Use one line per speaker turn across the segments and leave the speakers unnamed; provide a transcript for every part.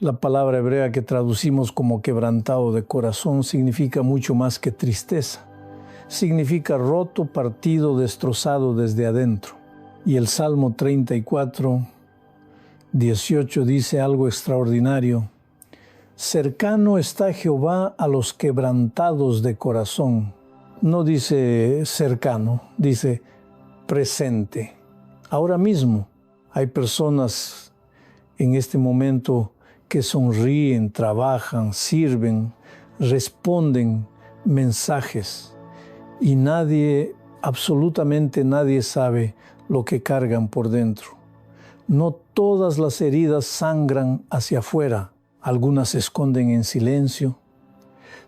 La palabra hebrea que traducimos como quebrantado de corazón significa mucho más que tristeza. Significa roto, partido, destrozado desde adentro. Y el Salmo 34, 18 dice algo extraordinario. Cercano está Jehová a los quebrantados de corazón. No dice cercano, dice presente. Ahora mismo hay personas en este momento que sonríen, trabajan, sirven, responden mensajes y nadie, absolutamente nadie sabe lo que cargan por dentro. No todas las heridas sangran hacia afuera, algunas se esconden en silencio.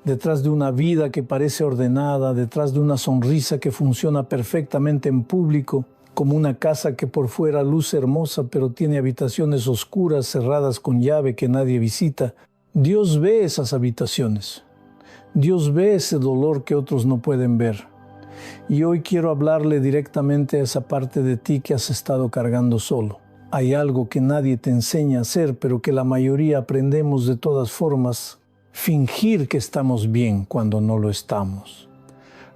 Detrás de una vida que parece ordenada, detrás de una sonrisa que funciona perfectamente en público, como una casa que por fuera luce hermosa, pero tiene habitaciones oscuras, cerradas con llave que nadie visita. Dios ve esas habitaciones. Dios ve ese dolor que otros no pueden ver. Y hoy quiero hablarle directamente a esa parte de ti que has estado cargando solo. Hay algo que nadie te enseña a hacer, pero que la mayoría aprendemos de todas formas. Fingir que estamos bien cuando no lo estamos.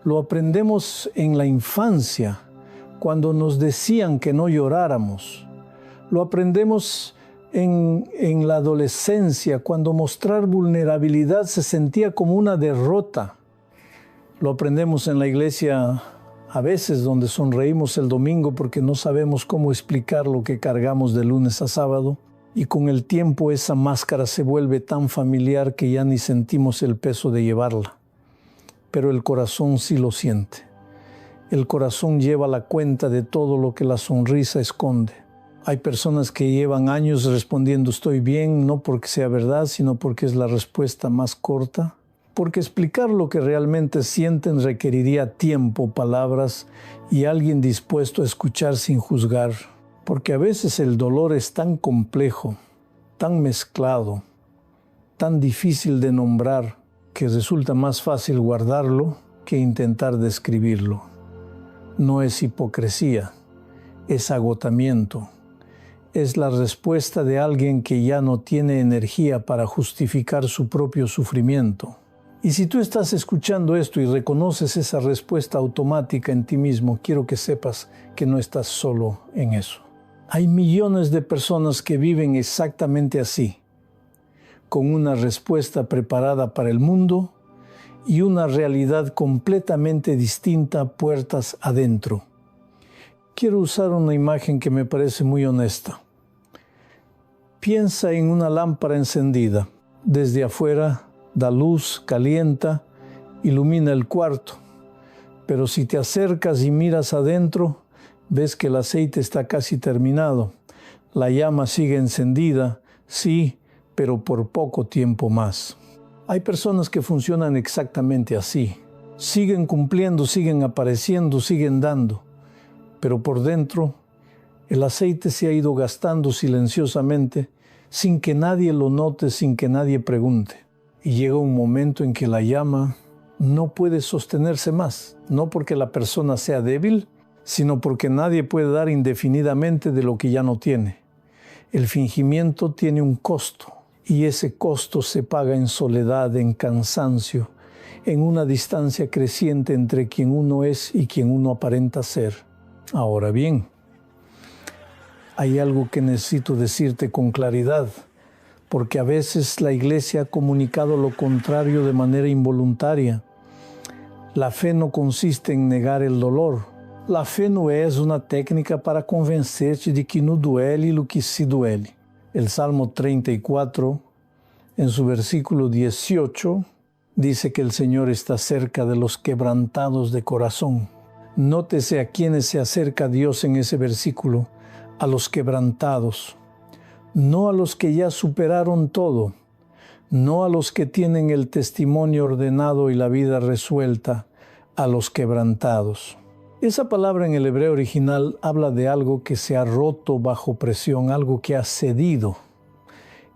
Lo aprendemos en la infancia, cuando nos decían que no lloráramos. Lo aprendemos en la adolescencia, cuando mostrar vulnerabilidad se sentía como una derrota. Lo aprendemos en la iglesia a veces, donde sonreímos el domingo porque no sabemos cómo explicar lo que cargamos de lunes a sábado. Y con el tiempo esa máscara se vuelve tan familiar que ya ni sentimos el peso de llevarla. Pero el corazón sí lo siente. El corazón lleva la cuenta de todo lo que la sonrisa esconde. Hay personas que llevan años respondiendo estoy bien, no porque sea verdad, sino porque es la respuesta más corta. Porque explicar lo que realmente sienten requeriría tiempo, palabras y alguien dispuesto a escuchar sin juzgar. Porque a veces el dolor es tan complejo, tan mezclado, tan difícil de nombrar, que resulta más fácil guardarlo que intentar describirlo. No es hipocresía, es agotamiento. Es la respuesta de alguien que ya no tiene energía para justificar su propio sufrimiento. Y si tú estás escuchando esto y reconoces esa respuesta automática en ti mismo, quiero que sepas que no estás solo en eso. Hay millones de personas que viven exactamente así, con una respuesta preparada para el mundo y una realidad completamente distinta puertas adentro. Quiero usar una imagen que me parece muy honesta. Piensa en una lámpara encendida. Desde afuera da luz, calienta, ilumina el cuarto. Pero si te acercas y miras adentro, ves que el aceite está casi terminado. La llama sigue encendida, sí, pero por poco tiempo más. Hay personas que funcionan exactamente así. Siguen cumpliendo, siguen apareciendo, siguen dando. Pero por dentro, el aceite se ha ido gastando silenciosamente, sin que nadie lo note, sin que nadie pregunte. Y llega un momento en que la llama no puede sostenerse más, no porque la persona sea débil, sino porque nadie puede dar indefinidamente de lo que ya no tiene. El fingimiento tiene un costo, y ese costo se paga en soledad, en cansancio, en una distancia creciente entre quien uno es y quien uno aparenta ser. Ahora bien, hay algo que necesito decirte con claridad, porque a veces la iglesia ha comunicado lo contrario de manera involuntaria. La fe no consiste en negar el dolor. La fe no es una técnica para convencerte de que no duele lo que sí duele. El Salmo 34, en su versículo 18, dice que el Señor está cerca de los quebrantados de corazón. Nótese a quienes se acerca Dios en ese versículo, a los quebrantados. No a los que ya superaron todo, no a los que tienen el testimonio ordenado y la vida resuelta, a los quebrantados. Esa palabra en el hebreo original habla de algo que se ha roto bajo presión, algo que ha cedido.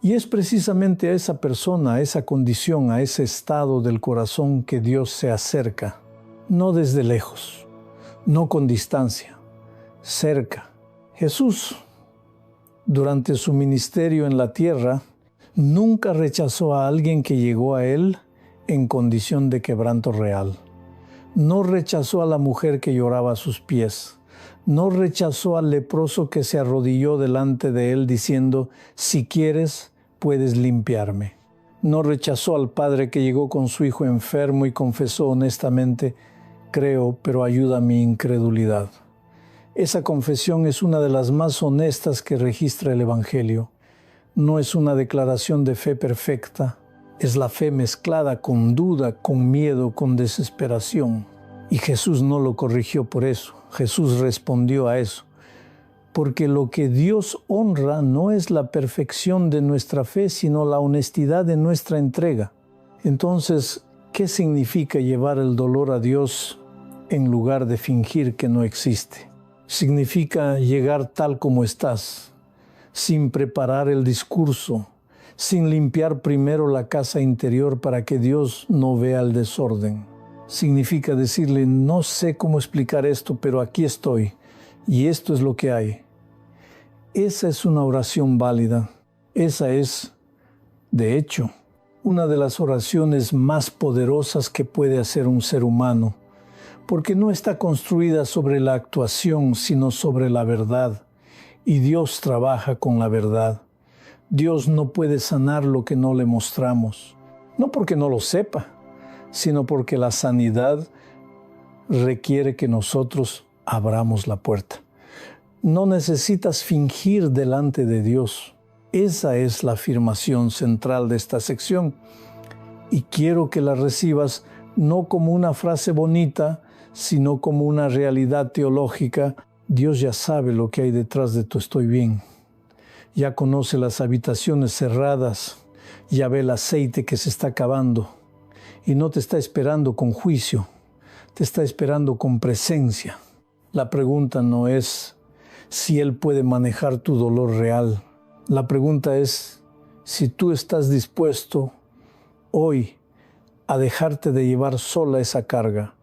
Y es precisamente a esa persona, a esa condición, a ese estado del corazón que Dios se acerca, no desde lejos, no con distancia, cerca. Jesús, durante su ministerio en la tierra, Nunca rechazó a alguien que llegó a él en condición de quebranto real. No rechazó a la mujer que lloraba a sus pies. No rechazó al leproso que se arrodilló delante de él diciendo, si quieres, puedes limpiarme. No rechazó al padre que llegó con su hijo enfermo y confesó honestamente, creo, pero ayuda a mi incredulidad. Esa confesión es una de las más honestas que registra el Evangelio. No es una declaración de fe perfecta, es la fe mezclada con duda, con miedo, con desesperación. Y Jesús no lo corrigió por eso. Jesús respondió a eso. Porque lo que Dios honra no es la perfección de nuestra fe, sino la honestidad de nuestra entrega. Entonces, ¿qué significa llevar el dolor a Dios en lugar de fingir que no existe? Significa llegar tal como estás, sin preparar el discurso, sin limpiar primero la casa interior para que Dios no vea el desorden. Significa decirle, no sé cómo explicar esto, pero aquí estoy, y esto es lo que hay. Esa es una oración válida. Esa es, de hecho, una de las oraciones más poderosas que puede hacer un ser humano, porque no está construida sobre la actuación, sino sobre la verdad. Y Dios trabaja con la verdad. Dios no puede sanar lo que no le mostramos, no porque no lo sepa, sino porque la sanidad requiere que nosotros abramos la puerta. No necesitas fingir delante de Dios. Esa es la afirmación central de esta sección. Y quiero que la recibas no como una frase bonita, sino como una realidad teológica. Dios ya sabe lo que hay detrás de tu estoy bien. Ya conoce las habitaciones cerradas, ya ve el aceite que se está acabando. Y no te está esperando con juicio, te está esperando con presencia. La pregunta no es si Él puede manejar tu dolor real. La pregunta es si tú estás dispuesto hoy a dejarte de llevar sola esa carga.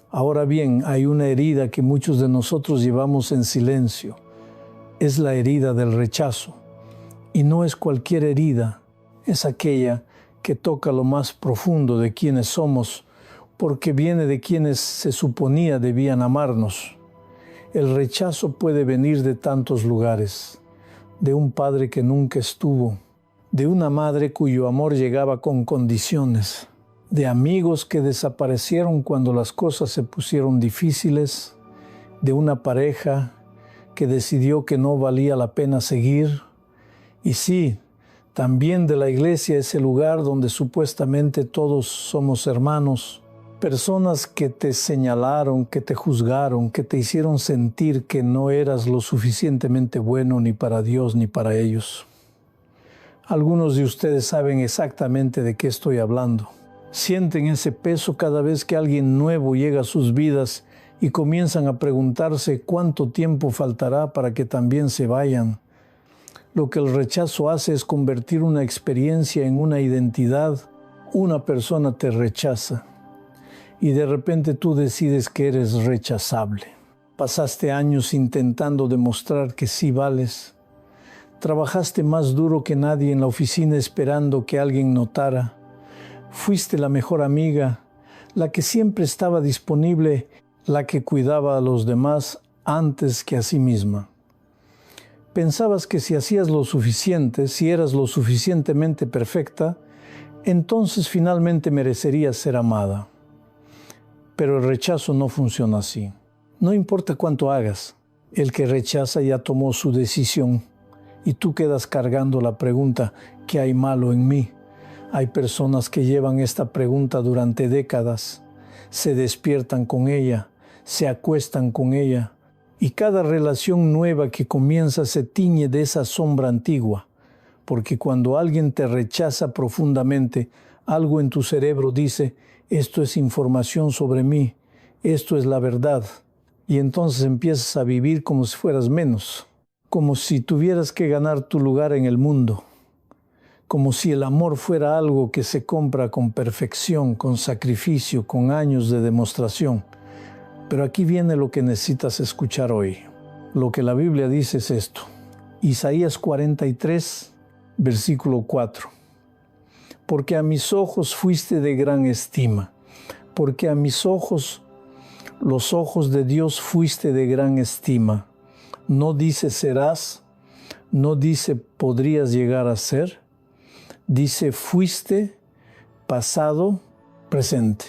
Ahora bien, hay una herida que muchos de nosotros llevamos en silencio. Es la herida del rechazo. Y no es cualquier herida, es aquella que toca lo más profundo de quienes somos, porque viene de quienes se suponía debían amarnos. El rechazo puede venir de tantos lugares, de un padre que nunca estuvo, de una madre cuyo amor llegaba con condiciones, de amigos que desaparecieron cuando las cosas se pusieron difíciles, de una pareja que decidió que no valía la pena seguir, y sí, también de la iglesia, ese lugar donde supuestamente todos somos hermanos. Personas que te señalaron, que te juzgaron, que te hicieron sentir que no eras lo suficientemente bueno ni para Dios ni para ellos. Algunos de ustedes saben exactamente de qué estoy hablando. Sienten ese peso cada vez que alguien nuevo llega a sus vidas y comienzan a preguntarse cuánto tiempo faltará para que también se vayan. Lo que el rechazo hace es convertir una experiencia en una identidad. Una persona te rechaza y de repente tú decides que eres rechazable. Pasaste años intentando demostrar que sí vales. Trabajaste más duro que nadie en la oficina esperando que alguien notara. Fuiste la mejor amiga, la que siempre estaba disponible, la que cuidaba a los demás antes que a sí misma. Pensabas que si hacías lo suficiente, si eras lo suficientemente perfecta, entonces finalmente merecerías ser amada. Pero el rechazo no funciona así. No importa cuánto hagas, el que rechaza ya tomó su decisión y tú quedas cargando la pregunta, ¿qué hay malo en mí? Hay personas que llevan esta pregunta durante décadas, se despiertan con ella, se acuestan con ella, y cada relación nueva que comienza se tiñe de esa sombra antigua, porque cuando alguien te rechaza profundamente, algo en tu cerebro dice, esto es información sobre mí, esto es la verdad, y entonces empiezas a vivir como si fueras menos, como si tuvieras que ganar tu lugar en el mundo, como si el amor fuera algo que se compra con perfección, con sacrificio, con años de demostración. Pero aquí viene lo que necesitas escuchar hoy. Lo que la Biblia dice es esto. Isaías 43, versículo 4. porque a mis ojos fuiste de gran estima, porque a mis ojos, los ojos de Dios fuiste de gran estima. No dice serás, no dice podrías llegar a ser, dice fuiste, pasado, presente,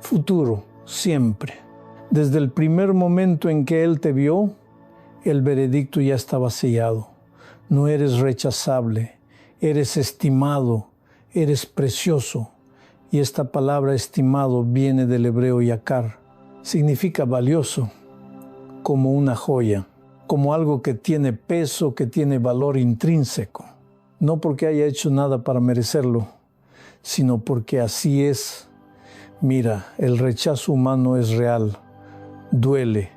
futuro, siempre. Desde el primer momento en que Él te vio, el veredicto ya estaba sellado. No eres rechazable, eres estimado, eres precioso. Y esta palabra estimado viene del hebreo yakar. Significa valioso, como una joya, como algo que tiene peso, que tiene valor intrínseco. No porque haya hecho nada para merecerlo, sino porque así es. Mira, el rechazo humano es real, duele,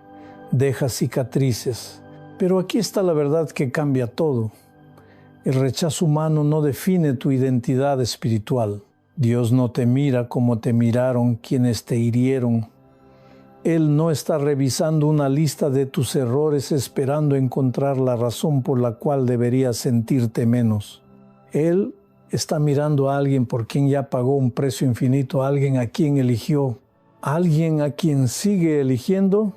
deja cicatrices. Pero aquí está la verdad que cambia todo. El rechazo humano no define tu identidad espiritual. Dios no te mira como te miraron quienes te hirieron. Él no está revisando una lista de tus errores esperando encontrar la razón por la cual deberías sentirte menos. Él está mirando a alguien por quien ya pagó un precio infinito, a alguien a quien eligió, a alguien a quien sigue eligiendo,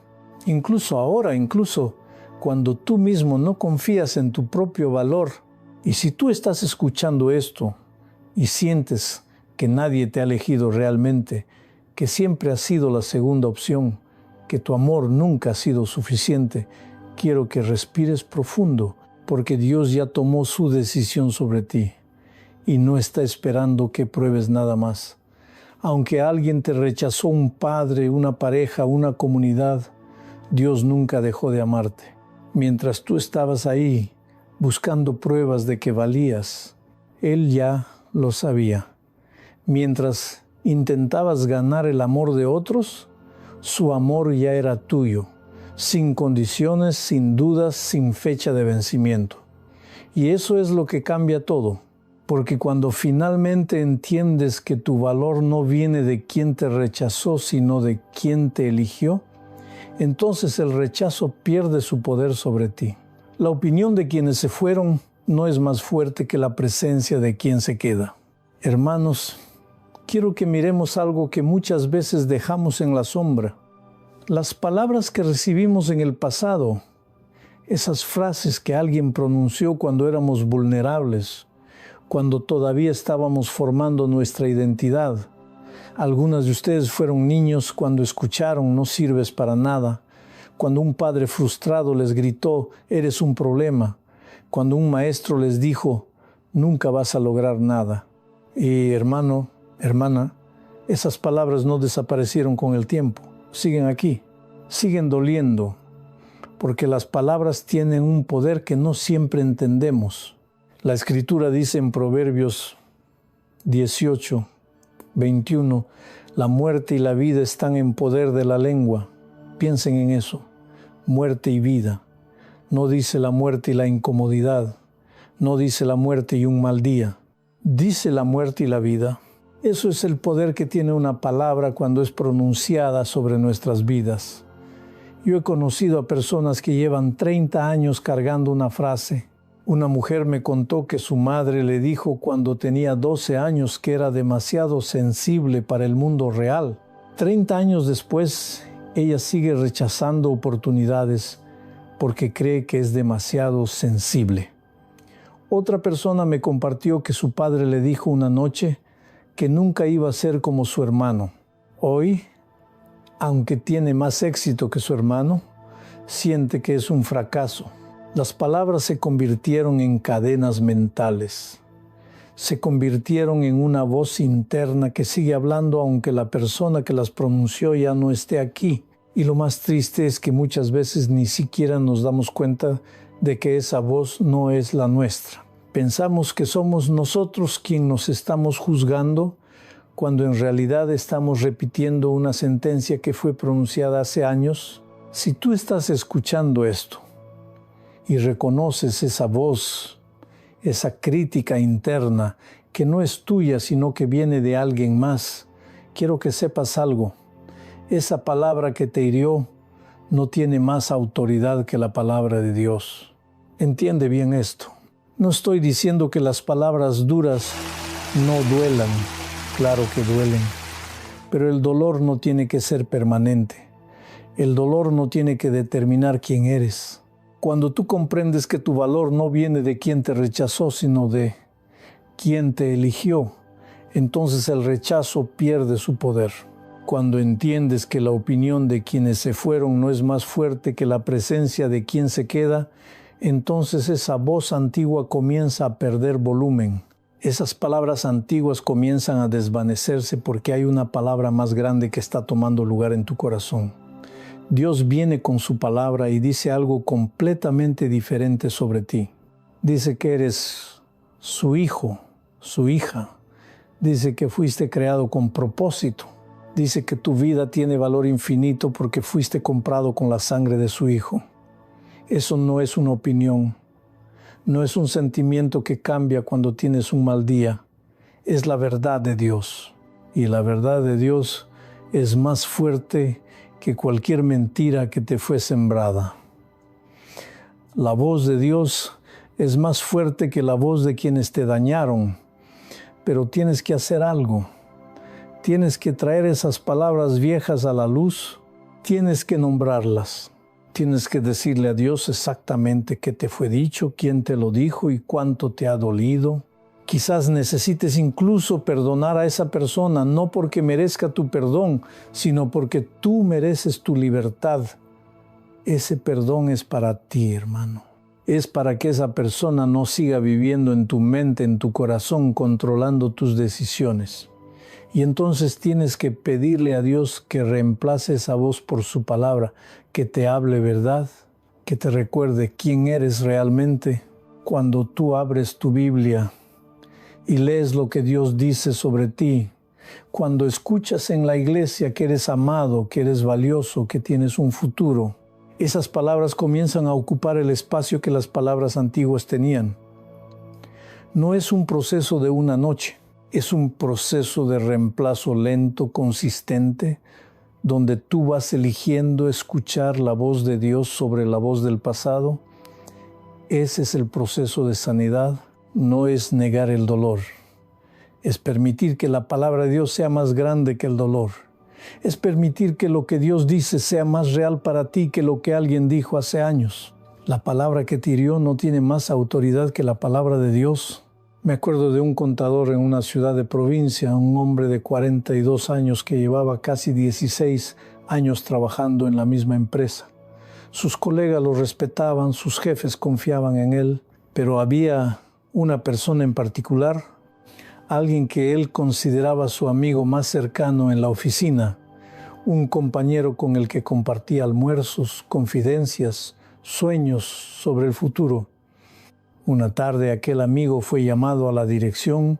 incluso ahora, incluso cuando tú mismo no confías en tu propio valor. Y si tú estás escuchando esto y sientes que nadie te ha elegido realmente, que siempre has sido la segunda opción, que tu amor nunca ha sido suficiente, quiero que respires profundo, porque Dios ya tomó su decisión sobre ti y no está esperando que pruebes nada más. Aunque alguien te rechazó, un padre, una pareja, una comunidad, Dios nunca dejó de amarte. Mientras tú estabas ahí buscando pruebas de que valías, Él ya lo sabía. Mientras intentabas ganar el amor de otros, su amor ya era tuyo, sin condiciones, sin dudas, sin fecha de vencimiento. Y eso es lo que cambia todo, porque cuando finalmente entiendes que tu valor no viene de quien te rechazó, sino de quien te eligió, entonces el rechazo pierde su poder sobre ti. La opinión de quienes se fueron no es más fuerte que la presencia de quien se queda. Hermanos, quiero que miremos algo que muchas veces dejamos en la sombra. Las palabras que recibimos en el pasado, esas frases que alguien pronunció cuando éramos vulnerables, cuando todavía estábamos formando nuestra identidad. Algunas de ustedes fueron niños cuando escucharon "no sirves para nada", cuando un padre frustrado les gritó "eres un problema", cuando un maestro les dijo "nunca vas a lograr nada". Y hermano, hermana, esas palabras no desaparecieron con el tiempo, siguen aquí, siguen doliendo, porque las palabras tienen un poder que no siempre entendemos. La Escritura dice en Proverbios 18, 21, la muerte y la vida están en poder de la lengua. Piensen en eso, muerte y vida. No dice la muerte y la incomodidad, no dice la muerte y un mal día, dice la muerte y la vida. Eso es el poder que tiene una palabra cuando es pronunciada sobre nuestras vidas. Yo he conocido a personas que llevan 30 años cargando una frase. Una mujer me contó que su madre le dijo cuando tenía 12 años que era demasiado sensible para el mundo real. 30 años después, ella sigue rechazando oportunidades porque cree que es demasiado sensible. Otra persona me compartió que su padre le dijo una noche que nunca iba a ser como su hermano. Hoy, aunque tiene más éxito que su hermano, siente que es un fracaso. Las palabras se convirtieron en cadenas mentales. Se convirtieron en una voz interna que sigue hablando aunque la persona que las pronunció ya no esté aquí. Y lo más triste es que muchas veces ni siquiera nos damos cuenta de que esa voz no es la nuestra. Pensamos que somos nosotros quien nos estamos juzgando, cuando en realidad estamos repitiendo una sentencia que fue pronunciada hace años. Si tú estás escuchando esto y reconoces esa voz, esa crítica interna que no es tuya, sino que viene de alguien más, quiero que sepas algo. Esa palabra que te hirió no tiene más autoridad que la palabra de Dios. Entiende bien esto. No estoy diciendo que las palabras duras no duelan, claro que duelen, pero el dolor no tiene que ser permanente. El dolor no tiene que determinar quién eres. Cuando tú comprendes que tu valor no viene de quien te rechazó, sino de quien te eligió, entonces el rechazo pierde su poder. Cuando entiendes que la opinión de quienes se fueron no es más fuerte que la presencia de quien se queda, entonces esa voz antigua comienza a perder volumen. Esas palabras antiguas comienzan a desvanecerse porque hay una palabra más grande que está tomando lugar en tu corazón. Dios viene con su palabra y dice algo completamente diferente sobre ti. Dice que eres su hijo, su hija. Dice que fuiste creado con propósito. Dice que tu vida tiene valor infinito porque fuiste comprado con la sangre de su hijo. Eso no es una opinión. No es un sentimiento que cambia cuando tienes un mal día. Es la verdad de Dios. Y la verdad de Dios es más fuerte que cualquier mentira que te fue sembrada. La voz de Dios es más fuerte que la voz de quienes te dañaron. Pero tienes que hacer algo. Tienes que traer esas palabras viejas a la luz. Tienes que nombrarlas. Tienes que decirle a Dios exactamente qué te fue dicho, quién te lo dijo y cuánto te ha dolido. Quizás necesites incluso perdonar a esa persona, no porque merezca tu perdón, sino porque tú mereces tu libertad. Ese perdón es para ti, hermano. Es para que esa persona no siga viviendo en tu mente, en tu corazón, controlando tus decisiones. Y entonces tienes que pedirle a Dios que reemplace esa voz por su palabra, que te hable verdad, que te recuerde quién eres realmente. Cuando tú abres tu Biblia y lees lo que Dios dice sobre ti, cuando escuchas en la iglesia que eres amado, que eres valioso, que tienes un futuro, esas palabras comienzan a ocupar el espacio que las palabras antiguas tenían. No es un proceso de una noche. Es un proceso de reemplazo lento, consistente, donde tú vas eligiendo escuchar la voz de Dios sobre la voz del pasado. Ese es el proceso de sanidad. No es negar el dolor. Es permitir que la palabra de Dios sea más grande que el dolor. Es permitir que lo que Dios dice sea más real para ti que lo que alguien dijo hace años. La palabra que te hirió no tiene más autoridad que la palabra de Dios. Me acuerdo de un contador en una ciudad de provincia, un hombre de 42 años que llevaba casi 16 años trabajando en la misma empresa. Sus colegas lo respetaban, sus jefes confiaban en él, pero había una persona en particular, alguien que él consideraba su amigo más cercano en la oficina, un compañero con el que compartía almuerzos, confidencias, sueños sobre el futuro. Una tarde aquel amigo fue llamado a la dirección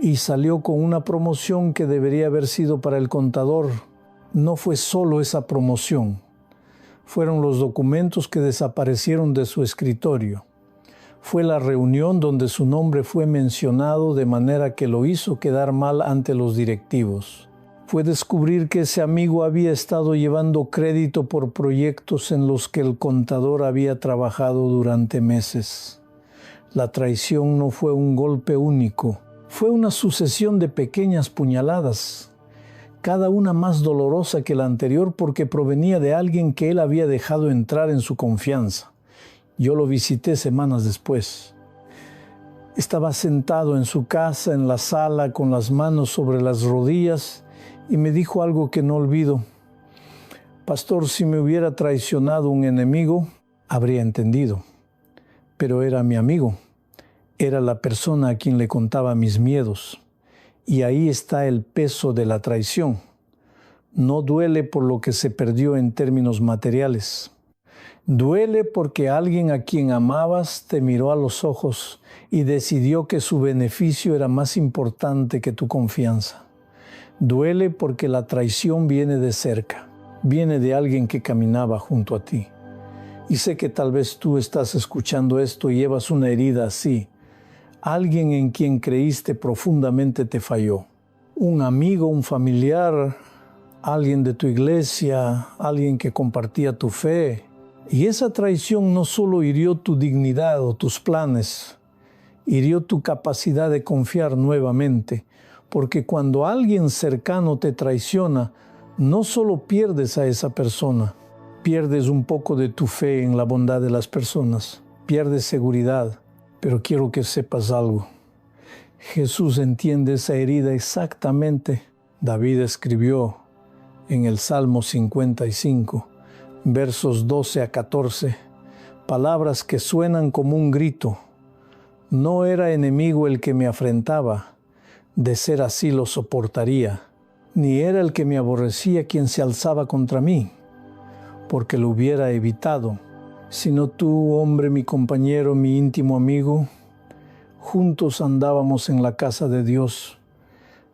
y salió con una promoción que debería haber sido para el contador. No fue solo esa promoción, fueron los documentos que desaparecieron de su escritorio. Fue la reunión donde su nombre fue mencionado de manera que lo hizo quedar mal ante los directivos. Fue descubrir que ese amigo había estado llevando crédito por proyectos en los que el contador había trabajado durante meses. La traición no fue un golpe único, fue una sucesión de pequeñas puñaladas, cada una más dolorosa que la anterior porque provenía de alguien que él había dejado entrar en su confianza. Yo lo visité semanas después. Estaba sentado en su casa, en la sala, con las manos sobre las rodillas, y me dijo algo que no olvido. Pastor, si me hubiera traicionado un enemigo, habría entendido. Pero era mi amigo, era la persona a quien le contaba mis miedos. Y ahí está el peso de la traición. No duele por lo que se perdió en términos materiales. Duele porque alguien a quien amabas te miró a los ojos y decidió que su beneficio era más importante que tu confianza. Duele porque la traición viene de cerca, viene de alguien que caminaba junto a ti. Y sé que tal vez tú estás escuchando esto y llevas una herida así. Alguien en quien creíste profundamente te falló. Un amigo, un familiar, alguien de tu iglesia, alguien que compartía tu fe. Y esa traición no solo hirió tu dignidad o tus planes, hirió tu capacidad de confiar nuevamente, porque cuando alguien cercano te traiciona, no solo pierdes a esa persona, pierdes un poco de tu fe en la bondad de las personas, pierdes seguridad, pero quiero que sepas algo. Jesús entiende esa herida exactamente. David escribió en el Salmo 55, versos 12 a 14, palabras que suenan como un grito. No era enemigo el que me afrentaba, de ser así lo soportaría, ni era el que me aborrecía quien se alzaba contra mí, porque lo hubiera evitado, sino tú, hombre, mi compañero, mi íntimo amigo. Juntos andábamos en la casa de Dios.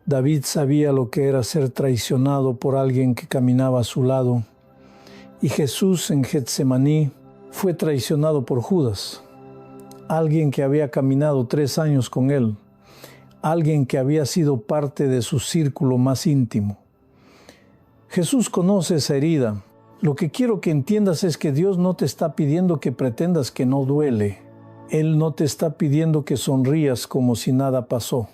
David sabía lo que era ser traicionado por alguien que caminaba a su lado. Y Jesús en Getsemaní fue traicionado por Judas, alguien que había caminado 3 años con él, alguien que había sido parte de su círculo más íntimo. Jesús conoce esa herida. Lo que quiero que entiendas es que Dios no te está pidiendo que pretendas que no duele. Él no te está pidiendo que sonrías como si nada pasó.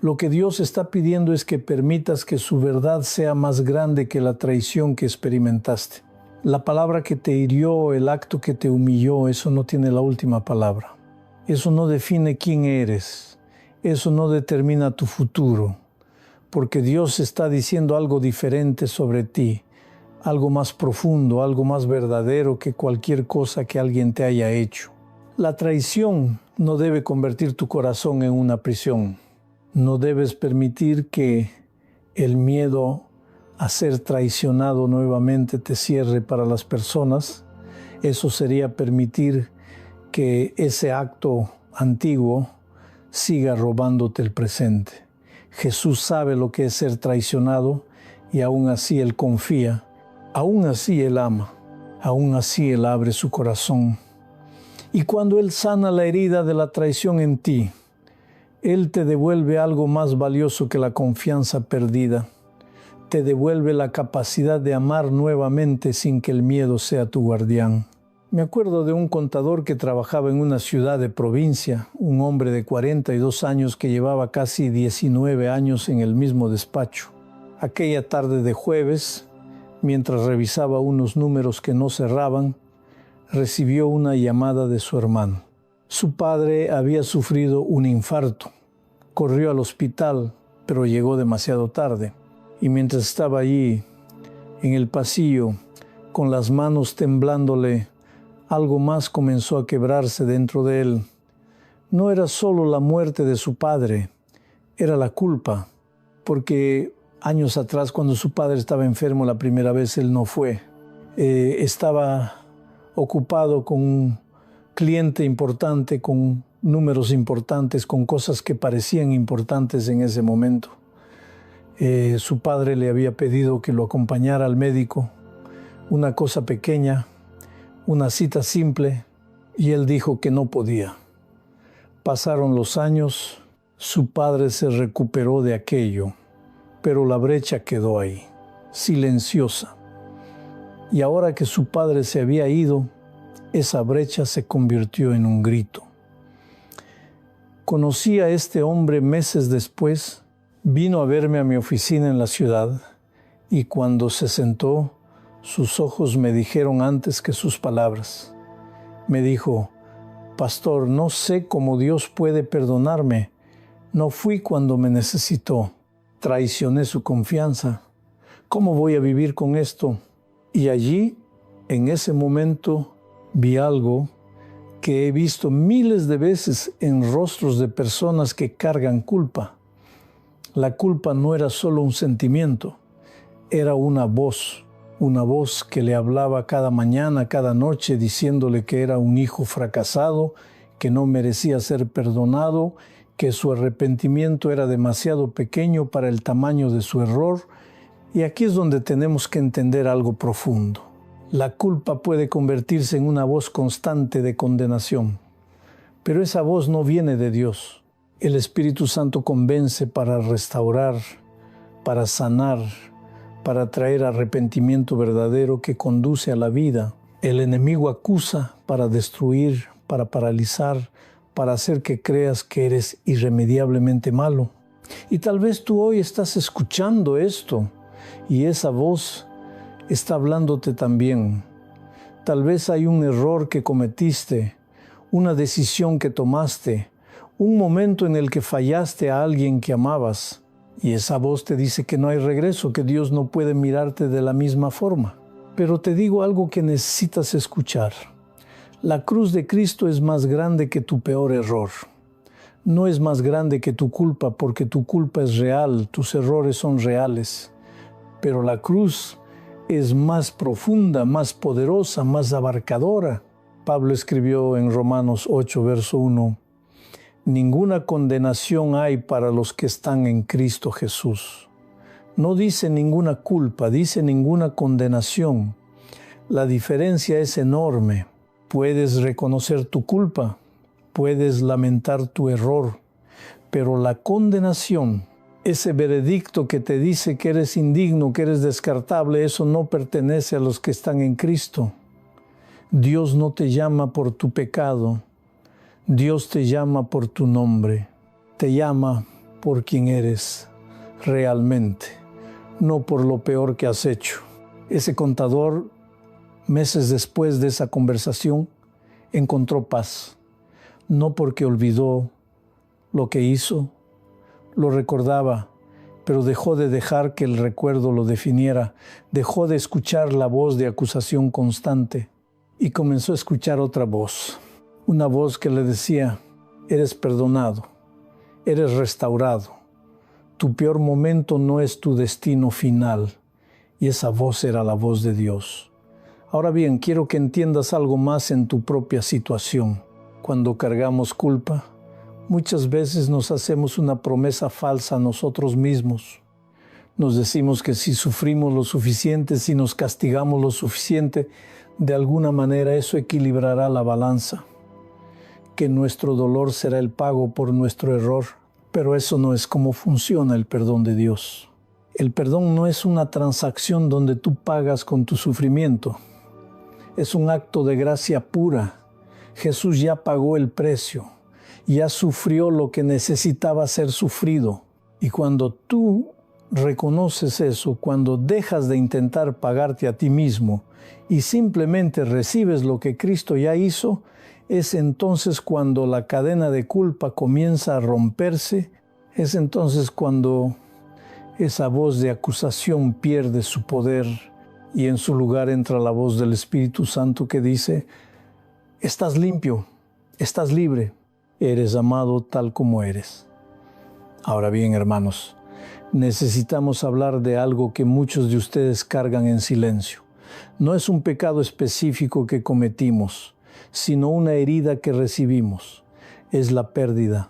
Lo que Dios está pidiendo es que permitas que su verdad sea más grande que la traición que experimentaste. La palabra que te hirió, el acto que te humilló, eso no tiene la última palabra. Eso no define quién eres. Eso no determina tu futuro. Porque Dios está diciendo algo diferente sobre ti, algo más profundo, algo más verdadero que cualquier cosa que alguien te haya hecho. La traición no debe convertir tu corazón en una prisión. No debes permitir que el miedo a ser traicionado nuevamente te cierre para las personas. Eso sería permitir que ese acto antiguo siga robándote el presente. Jesús sabe lo que es ser traicionado y aún así Él confía, aún así Él ama, aún así Él abre su corazón. Y cuando Él sana la herida de la traición en ti, Él te devuelve algo más valioso que la confianza perdida. Te devuelve la capacidad de amar nuevamente sin que el miedo sea tu guardián. Me acuerdo de un contador que trabajaba en una ciudad de provincia, un hombre de 42 años que llevaba casi 19 años en el mismo despacho. Aquella tarde de jueves, mientras revisaba unos números que no cerraban, recibió una llamada de su hermano. Su padre había sufrido un infarto. Corrió al hospital, pero llegó demasiado tarde. Y mientras estaba allí, en el pasillo, con las manos temblándole, algo más comenzó a quebrarse dentro de él. No era solo la muerte de su padre, era la culpa, porque años atrás, cuando su padre estaba enfermo la primera vez, él no fue. Estaba ocupado con un cliente importante, con números importantes, con cosas que parecían importantes en ese momento. Su padre le había pedido que lo acompañara al médico, una cosa pequeña, una cita simple, y él dijo que no podía. Pasaron los años, su padre se recuperó de aquello, pero la brecha quedó ahí, silenciosa. Y ahora que su padre se había ido, esa brecha se convirtió en un grito. Conocí a este hombre meses después, vino a verme a mi oficina en la ciudad y cuando se sentó, sus ojos me dijeron antes que sus palabras. Me dijo, «Pastor, no sé cómo Dios puede perdonarme. No fui cuando me necesitó. Traicioné su confianza. ¿Cómo voy a vivir con esto?» Y allí, en ese momento, vi algo que he visto miles de veces en rostros de personas que cargan culpa. La culpa no era solo un sentimiento, era una voz que le hablaba cada mañana, cada noche, diciéndole que era un hijo fracasado, que no merecía ser perdonado, que su arrepentimiento era demasiado pequeño para el tamaño de su error. Y aquí es donde tenemos que entender algo profundo. La culpa puede convertirse en una voz constante de condenación, pero esa voz no viene de Dios. El Espíritu Santo convence para restaurar, para sanar, para traer arrepentimiento verdadero que conduce a la vida. El enemigo acusa para destruir, para paralizar, para hacer que creas que eres irremediablemente malo. Y tal vez tú hoy estás escuchando esto y esa voz está hablándote también. Tal vez hay un error que cometiste, una decisión que tomaste, un momento en el que fallaste a alguien que amabas. Y esa voz te dice que no hay regreso, que Dios no puede mirarte de la misma forma. Pero te digo algo que necesitas escuchar. La cruz de Cristo es más grande que tu peor error. No es más grande que tu culpa, porque tu culpa es real, tus errores son reales. Pero la cruz es más profunda, más poderosa, más abarcadora. Pablo escribió en Romanos 8, verso 1, ninguna condenación hay para los que están en Cristo Jesús. No dice ninguna culpa, dice ninguna condenación. La diferencia es enorme. Puedes reconocer tu culpa, puedes lamentar tu error, pero la condenación, ese veredicto que te dice que eres indigno, que eres descartable, eso no pertenece a los que están en Cristo. Dios no te llama por tu pecado, Dios te llama por tu nombre, te llama por quien eres realmente, no por lo peor que has hecho. Ese contador, meses después de esa conversación, encontró paz, no porque olvidó lo que hizo, lo recordaba, pero dejó de dejar que el recuerdo lo definiera, dejó de escuchar la voz de acusación constante y comenzó a escuchar otra voz, una voz que le decía, eres perdonado, eres restaurado, tu peor momento no es tu destino final, y esa voz era la voz de Dios. Ahora bien, quiero que entiendas algo más en tu propia situación. Cuando cargamos culpa, muchas veces nos hacemos una promesa falsa a nosotros mismos. Nos decimos que si sufrimos lo suficiente, si nos castigamos lo suficiente, de alguna manera eso equilibrará la balanza, que nuestro dolor será el pago por nuestro error. Pero eso no es cómo funciona el perdón de Dios. El perdón no es una transacción donde tú pagas con tu sufrimiento. Es un acto de gracia pura. Jesús ya pagó el precio, ya sufrió lo que necesitaba ser sufrido. Y cuando tú reconoces eso, cuando dejas de intentar pagarte a ti mismo y simplemente recibes lo que Cristo ya hizo, es entonces cuando la cadena de culpa comienza a romperse, es entonces cuando esa voz de acusación pierde su poder y en su lugar entra la voz del Espíritu Santo que dice, estás limpio, estás libre, eres amado tal como eres. Ahora bien, hermanos, necesitamos hablar de algo que muchos de ustedes cargan en silencio. No es un pecado específico que cometimos, sino una herida que recibimos. Es la pérdida.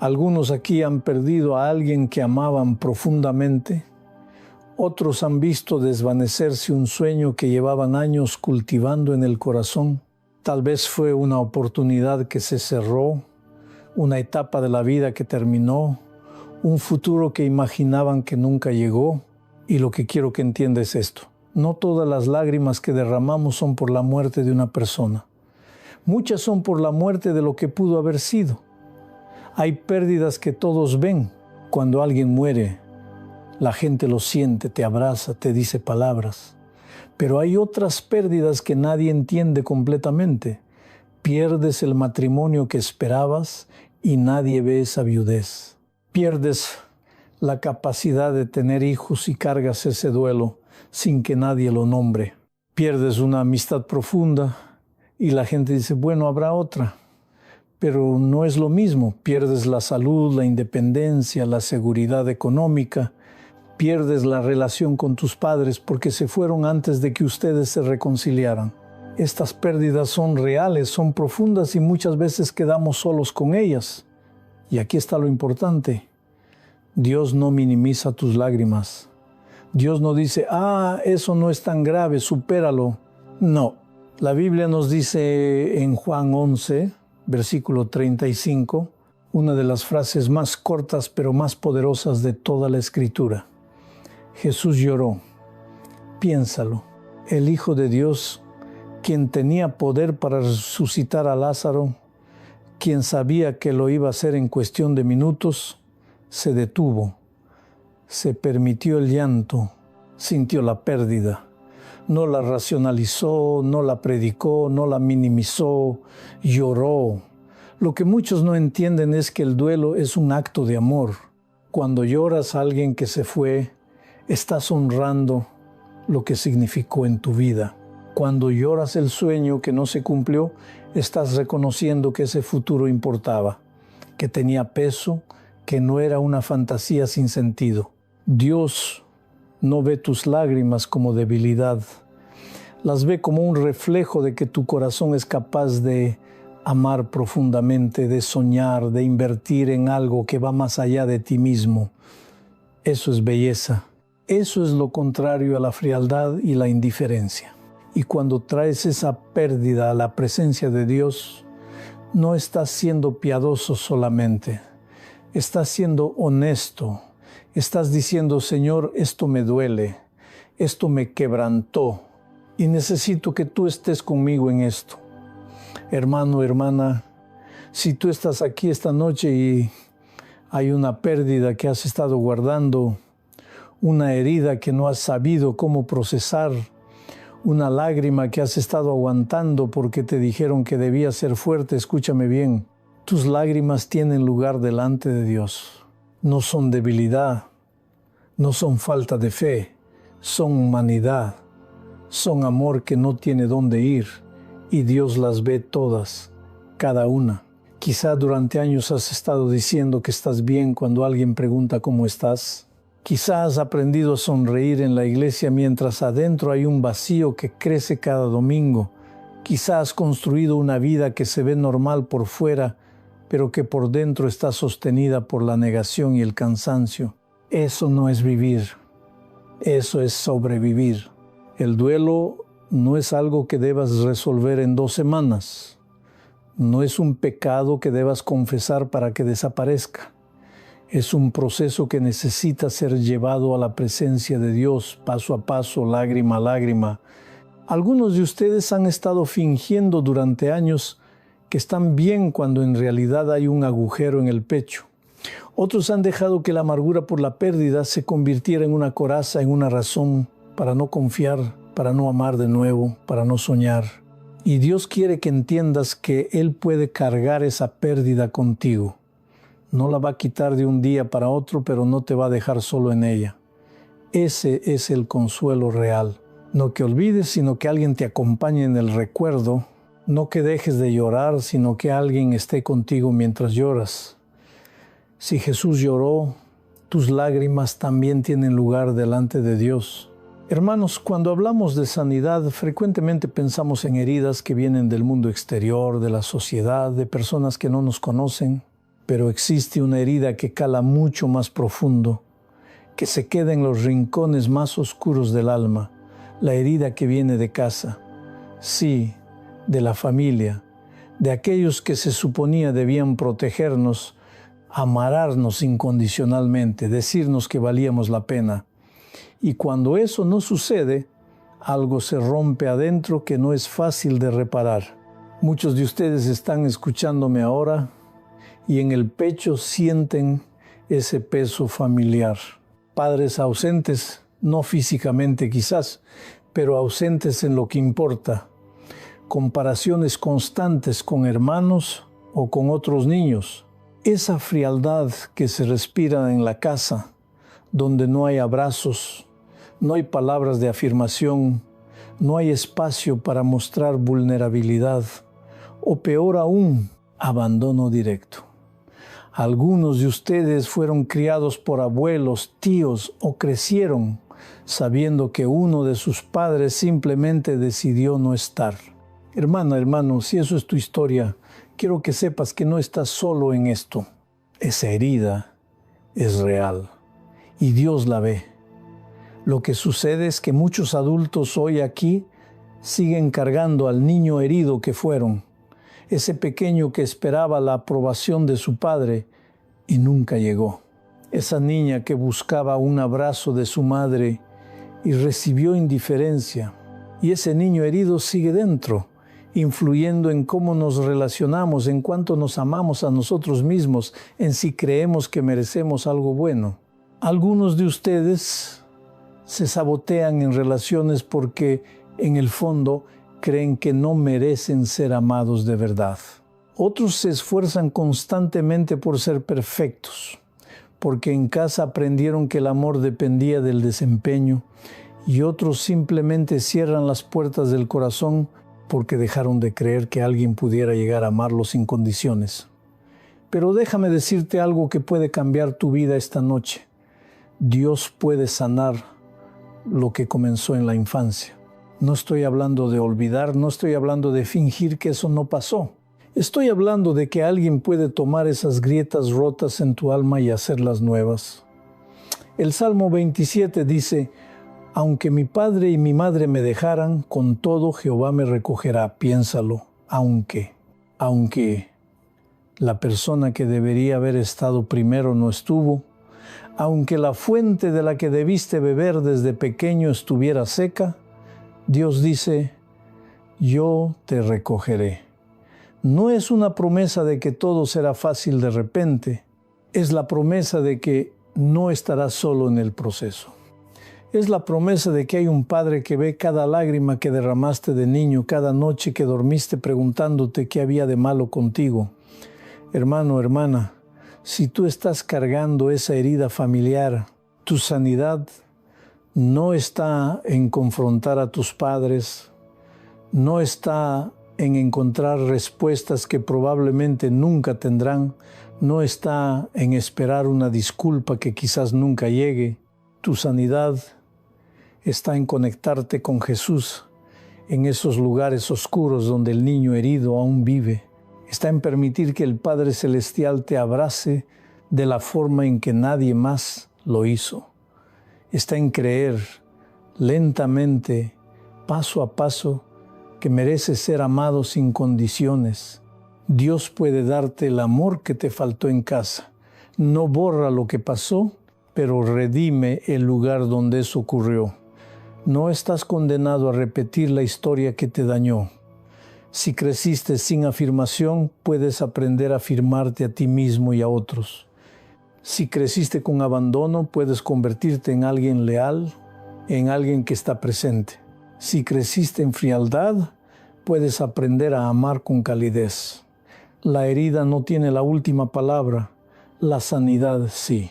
Algunos aquí han perdido a alguien que amaban profundamente. Otros han visto desvanecerse un sueño que llevaban años cultivando en el corazón. Tal vez fue una oportunidad que se cerró, una etapa de la vida que terminó, un futuro que imaginaban que nunca llegó. Y lo que quiero que entiendas es esto. No todas las lágrimas que derramamos son por la muerte de una persona. Muchas son por la muerte de lo que pudo haber sido. Hay pérdidas que todos ven. Cuando alguien muere, la gente lo siente, te abraza, te dice palabras. Pero hay otras pérdidas que nadie entiende completamente. Pierdes el matrimonio que esperabas y nadie ve esa viudez. Pierdes la capacidad de tener hijos y cargas ese duelo sin que nadie lo nombre. Pierdes una amistad profunda y la gente dice, bueno, habrá otra. Pero no es lo mismo. Pierdes la salud, la independencia, la seguridad económica. Pierdes la relación con tus padres porque se fueron antes de que ustedes se reconciliaran. Estas pérdidas son reales, son profundas y muchas veces quedamos solos con ellas. Y aquí está lo importante. Dios no minimiza tus lágrimas. Dios no dice, eso no es tan grave, supéralo. No. La Biblia nos dice en Juan 11, versículo 35, una de las frases más cortas pero más poderosas de toda la Escritura. Jesús lloró. Piénsalo. El Hijo de Dios, quien tenía poder para resucitar a Lázaro, quien sabía que lo iba a hacer en cuestión de minutos, se detuvo, se permitió el llanto, sintió la pérdida. No la racionalizó, no la predicó, no la minimizó, lloró. Lo que muchos no entienden es que el duelo es un acto de amor. Cuando lloras a alguien que se fue, estás honrando lo que significó en tu vida. Cuando lloras el sueño que no se cumplió, estás reconociendo que ese futuro importaba, que tenía peso, que no era una fantasía sin sentido. Dios no ve tus lágrimas como debilidad, las ve como un reflejo de que tu corazón es capaz de amar profundamente, de soñar, de invertir en algo que va más allá de ti mismo. Eso es belleza. Eso es lo contrario a la frialdad y la indiferencia. Y cuando traes esa pérdida a la presencia de Dios, no estás siendo piadoso solamente, estás siendo honesto. Estás diciendo, Señor, esto me duele, esto me quebrantó y necesito que tú estés conmigo en esto. Hermano, hermana, si tú estás aquí esta noche y hay una pérdida que has estado guardando, una herida que no has sabido cómo procesar, una lágrima que has estado aguantando porque te dijeron que debías ser fuerte, escúchame bien, tus lágrimas tienen lugar delante de Dios. No son debilidad, no son falta de fe, son humanidad, son amor que no tiene dónde ir y Dios las ve todas, cada una. Quizá durante años has estado diciendo que estás bien cuando alguien pregunta cómo estás. Quizá has aprendido a sonreír en la iglesia mientras adentro hay un vacío que crece cada domingo. Quizá has construido una vida que se ve normal por fuera, pero que por dentro está sostenida por la negación y el cansancio. Eso no es vivir, eso es sobrevivir. El duelo no es algo que debas resolver en 2 semanas. No es un pecado que debas confesar para que desaparezca. Es un proceso que necesita ser llevado a la presencia de Dios, paso a paso, lágrima a lágrima. Algunos de ustedes han estado fingiendo durante años que están bien cuando en realidad hay un agujero en el pecho. Otros han dejado que la amargura por la pérdida se convirtiera en una coraza, en una razón para no confiar, para no amar de nuevo, para no soñar. Y Dios quiere que entiendas que Él puede cargar esa pérdida contigo. No la va a quitar de un día para otro, pero no te va a dejar solo en ella. Ese es el consuelo real. No que olvides, sino que alguien te acompañe en el recuerdo. No que dejes de llorar, sino que alguien esté contigo mientras lloras. Si Jesús lloró, tus lágrimas también tienen lugar delante de Dios. Hermanos, cuando hablamos de sanidad, frecuentemente pensamos en heridas que vienen del mundo exterior, de la sociedad, de personas que no nos conocen. Pero existe una herida que cala mucho más profundo, que se queda en los rincones más oscuros del alma, la herida que viene de casa, sí, de la familia, de aquellos que se suponía debían protegernos, amararnos incondicionalmente, decirnos que valíamos la pena. Y cuando eso no sucede, algo se rompe adentro que no es fácil de reparar. Muchos de ustedes están escuchándome ahora y en el pecho sienten ese peso familiar. Padres ausentes, no físicamente quizás, pero ausentes en lo que importa. Comparaciones constantes con hermanos o con otros niños. Esa frialdad que se respira en la casa, donde no hay abrazos, no hay palabras de afirmación, no hay espacio para mostrar vulnerabilidad, o peor aún, abandono directo. Algunos de ustedes fueron criados por abuelos, tíos o crecieron sabiendo que uno de sus padres simplemente decidió no estar. Hermana, hermano, si eso es tu historia, quiero que sepas que no estás solo en esto. Esa herida es real y Dios la ve. Lo que sucede es que muchos adultos hoy aquí siguen cargando al niño herido que fueron. Ese pequeño que esperaba la aprobación de su padre y nunca llegó. Esa niña que buscaba un abrazo de su madre y recibió indiferencia. Y ese niño herido sigue dentro influyendo en cómo nos relacionamos, en cuánto nos amamos a nosotros mismos, en si creemos que merecemos algo bueno. Algunos de ustedes se sabotean en relaciones porque en el fondo creen que no merecen ser amados de verdad. Otros se esfuerzan constantemente por ser perfectos, porque en casa aprendieron que el amor dependía del desempeño, y otros simplemente cierran las puertas del corazón porque dejaron de creer que alguien pudiera llegar a amarlos sin condiciones. Pero déjame decirte algo que puede cambiar tu vida esta noche. Dios puede sanar lo que comenzó en la infancia. No estoy hablando de olvidar, no estoy hablando de fingir que eso no pasó. Estoy hablando de que alguien puede tomar esas grietas rotas en tu alma y hacerlas nuevas. El Salmo 27 dice: aunque mi padre y mi madre me dejaran, con todo Jehová me recogerá. Piénsalo, aunque la persona que debería haber estado primero no estuvo, aunque la fuente de la que debiste beber desde pequeño estuviera seca, Dios dice: yo te recogeré. No es una promesa de que todo será fácil de repente, es la promesa de que no estarás solo en el proceso. Es la promesa de que hay un Padre que ve cada lágrima que derramaste de niño, cada noche que dormiste preguntándote qué había de malo contigo. Hermano, hermana, si tú estás cargando esa herida familiar, tu sanidad no está en confrontar a tus padres, no está en encontrar respuestas que probablemente nunca tendrán, no está en esperar una disculpa que quizás nunca llegue. Tu sanidad está en conectarte con Jesús en esos lugares oscuros donde el niño herido aún vive. Está en permitir que el Padre Celestial te abrace de la forma en que nadie más lo hizo. Está en creer lentamente, paso a paso, que mereces ser amado sin condiciones. Dios puede darte el amor que te faltó en casa. No borra lo que pasó, pero redime el lugar donde eso ocurrió. No estás condenado a repetir la historia que te dañó. Si creciste sin afirmación, puedes aprender a afirmarte a ti mismo y a otros. Si creciste con abandono, puedes convertirte en alguien leal, en alguien que está presente. Si creciste en frialdad, puedes aprender a amar con calidez. La herida no tiene la última palabra, la sanidad sí.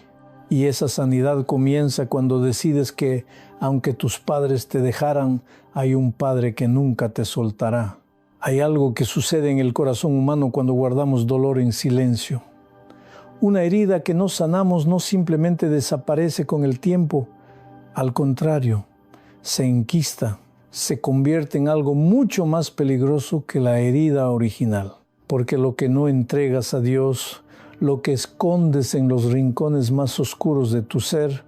Y esa sanidad comienza cuando decides que, aunque tus padres te dejaran, hay un Padre que nunca te soltará. Hay algo que sucede en el corazón humano cuando guardamos dolor en silencio. Una herida que no sanamos no simplemente desaparece con el tiempo, al contrario, se enquista, se convierte en algo mucho más peligroso que la herida original. Porque lo que no entregas a Dios, lo que escondes en los rincones más oscuros de tu ser,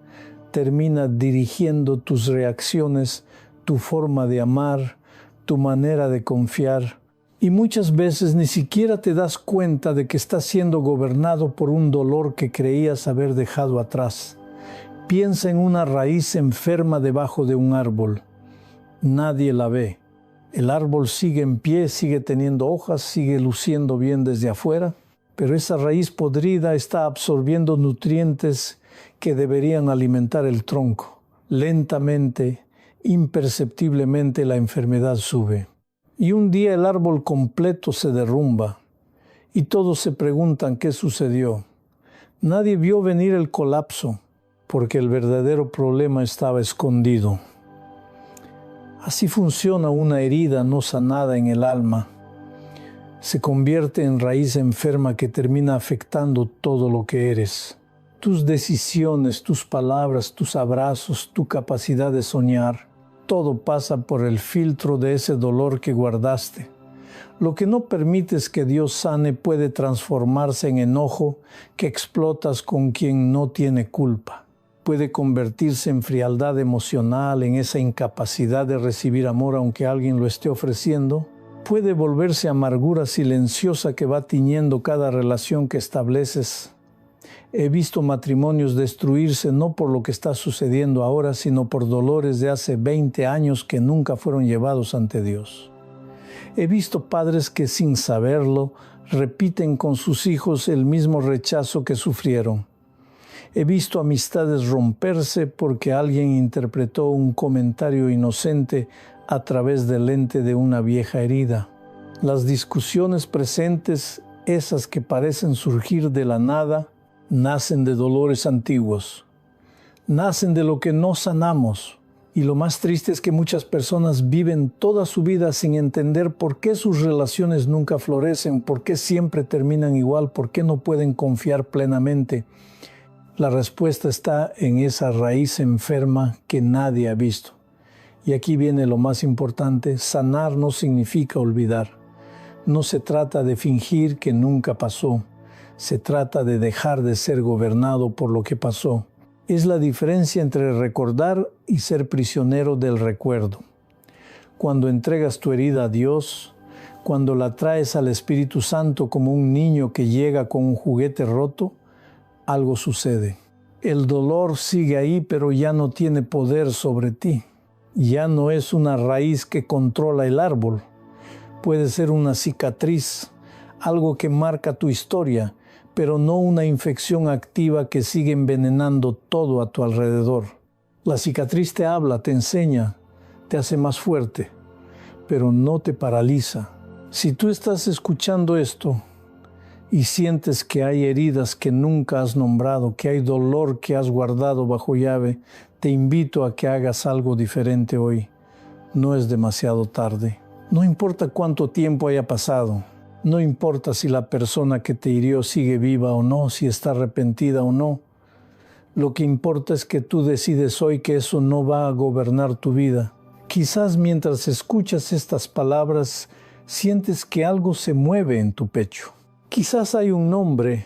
termina dirigiendo tus reacciones, tu forma de amar, tu manera de confiar. Y muchas veces ni siquiera te das cuenta de que estás siendo gobernado por un dolor que creías haber dejado atrás. Piensa en una raíz enferma debajo de un árbol. Nadie la ve. El árbol sigue en pie, sigue teniendo hojas, sigue luciendo bien desde afuera, pero esa raíz podrida está absorbiendo nutrientes que deberían alimentar el tronco. Lentamente, imperceptiblemente, la enfermedad sube. Y un día el árbol completo se derrumba y todos se preguntan qué sucedió. Nadie vio venir el colapso porque el verdadero problema estaba escondido. Así funciona una herida no sanada en el alma. Se convierte en raíz enferma que termina afectando todo lo que eres. Tus decisiones, tus palabras, tus abrazos, tu capacidad de soñar. Todo pasa por el filtro de ese dolor que guardaste. Lo que no permites que Dios sane puede transformarse en enojo que explotas con quien no tiene culpa. Puede convertirse en frialdad emocional, en esa incapacidad de recibir amor aunque alguien lo esté ofreciendo. Puede volverse amargura silenciosa que va tiñendo cada relación que estableces. He visto matrimonios destruirse no por lo que está sucediendo ahora, sino por dolores de hace 20 años que nunca fueron llevados ante Dios. He visto padres que sin saberlo repiten con sus hijos el mismo rechazo que sufrieron. He visto amistades romperse porque alguien interpretó un comentario inocente a través del lente de una vieja herida. Las discusiones presentes, esas que parecen surgir de la nada, nacen de dolores antiguos. Nacen de lo que no sanamos. Y lo más triste es que muchas personas viven toda su vida sin entender por qué sus relaciones nunca florecen, por qué siempre terminan igual, por qué no pueden confiar plenamente. La respuesta está en esa raíz enferma que nadie ha visto. Y aquí viene lo más importante: sanar no significa olvidar. No se trata de fingir que nunca pasó. Se trata de dejar de ser gobernado por lo que pasó. Es la diferencia entre recordar y ser prisionero del recuerdo. Cuando entregas tu herida a Dios, cuando la traes al Espíritu Santo como un niño que llega con un juguete roto, algo sucede. El dolor sigue ahí, pero ya no tiene poder sobre ti. Ya no es una raíz que controla el árbol. Puede ser una cicatriz, algo que marca tu historia, pero no una infección activa que sigue envenenando todo a tu alrededor. La cicatriz te habla, te enseña, te hace más fuerte, pero no te paraliza. Si tú estás escuchando esto y sientes que hay heridas que nunca has nombrado, que hay dolor que has guardado bajo llave, te invito a que hagas algo diferente hoy. No es demasiado tarde. No importa cuánto tiempo haya pasado. No importa si la persona que te hirió sigue viva o no, si está arrepentida o no. Lo que importa es que tú decides hoy que eso no va a gobernar tu vida. Quizás mientras escuchas estas palabras, sientes que algo se mueve en tu pecho. Quizás hay un nombre,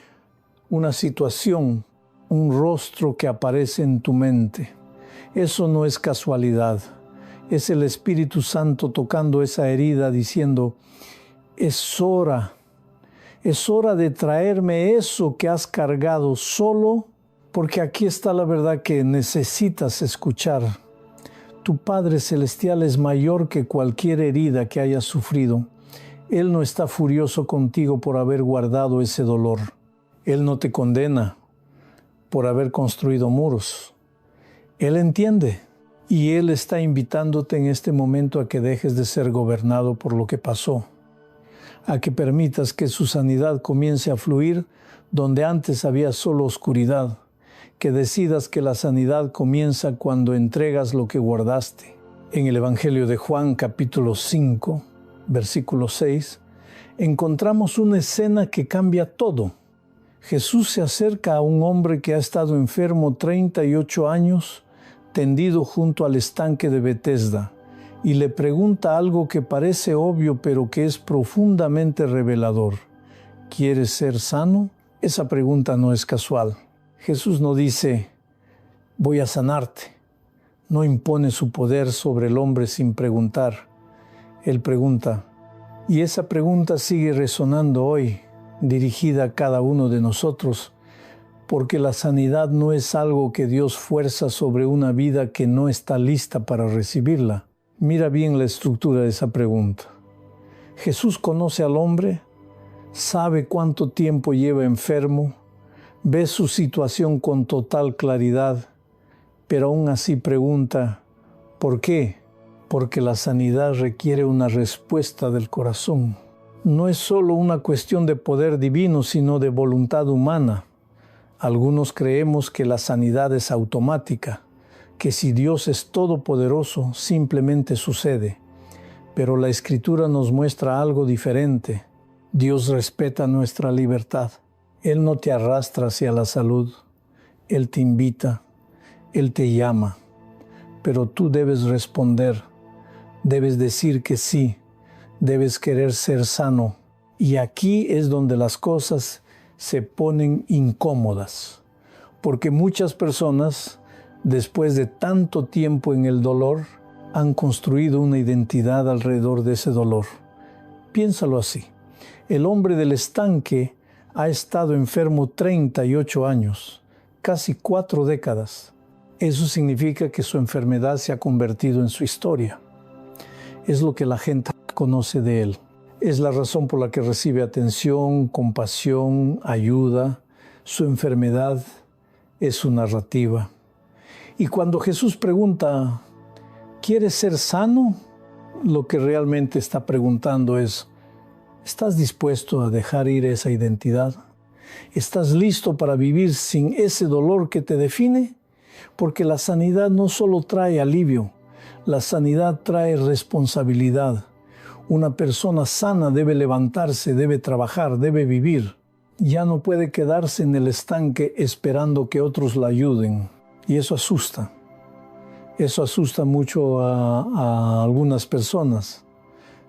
una situación, un rostro que aparece en tu mente. Eso no es casualidad. Es el Espíritu Santo tocando esa herida diciendo: es hora de traerme eso que has cargado solo, porque aquí está la verdad que necesitas escuchar. Tu Padre Celestial es mayor que cualquier herida que hayas sufrido. Él no está furioso contigo por haber guardado ese dolor. Él no te condena por haber construido muros. Él entiende y Él está invitándote en este momento a que dejes de ser gobernado por lo que pasó, a que permitas que su sanidad comience a fluir donde antes había solo oscuridad, que decidas que la sanidad comienza cuando entregas lo que guardaste. En el Evangelio de Juan, capítulo 5, versículo 6, encontramos una escena que cambia todo. Jesús se acerca a un hombre que ha estado enfermo 38 años, tendido junto al estanque de Betesda, y le pregunta algo que parece obvio, pero que es profundamente revelador. ¿Quieres ser sano? Esa pregunta no es casual. Jesús no dice: voy a sanarte. No impone su poder sobre el hombre sin preguntar. Él pregunta, y esa pregunta sigue resonando hoy, dirigida a cada uno de nosotros, porque la sanidad no es algo que Dios fuerza sobre una vida que no está lista para recibirla. Mira bien la estructura de esa pregunta. Jesús conoce al hombre, sabe cuánto tiempo lleva enfermo, ve su situación con total claridad, pero aún así pregunta, ¿por qué? Porque la sanidad requiere una respuesta del corazón. No es solo una cuestión de poder divino, sino de voluntad humana. Algunos creemos que la sanidad es automática, que si Dios es todopoderoso, simplemente sucede. Pero la Escritura nos muestra algo diferente. Dios respeta nuestra libertad. Él no te arrastra hacia la salud. Él te invita. Él te llama. Pero tú debes responder. Debes decir que sí. Debes querer ser sano. Y aquí es donde las cosas se ponen incómodas. Porque muchas personas, después de tanto tiempo en el dolor, han construido una identidad alrededor de ese dolor. Piénsalo así. El hombre del estanque ha estado enfermo 38 años, casi 4 décadas. Eso significa que su enfermedad se ha convertido en su historia. Es lo que la gente conoce de él. Es la razón por la que recibe atención, compasión, ayuda. Su enfermedad es su narrativa. Y cuando Jesús pregunta, ¿quieres ser sano? Lo que realmente está preguntando es, ¿estás dispuesto a dejar ir esa identidad? ¿Estás listo para vivir sin ese dolor que te define? Porque la sanidad no solo trae alivio, la sanidad trae responsabilidad. Una persona sana debe levantarse, debe trabajar, debe vivir. Ya no puede quedarse en el estanque esperando que otros la ayuden. Y eso asusta. Eso asusta mucho a algunas personas.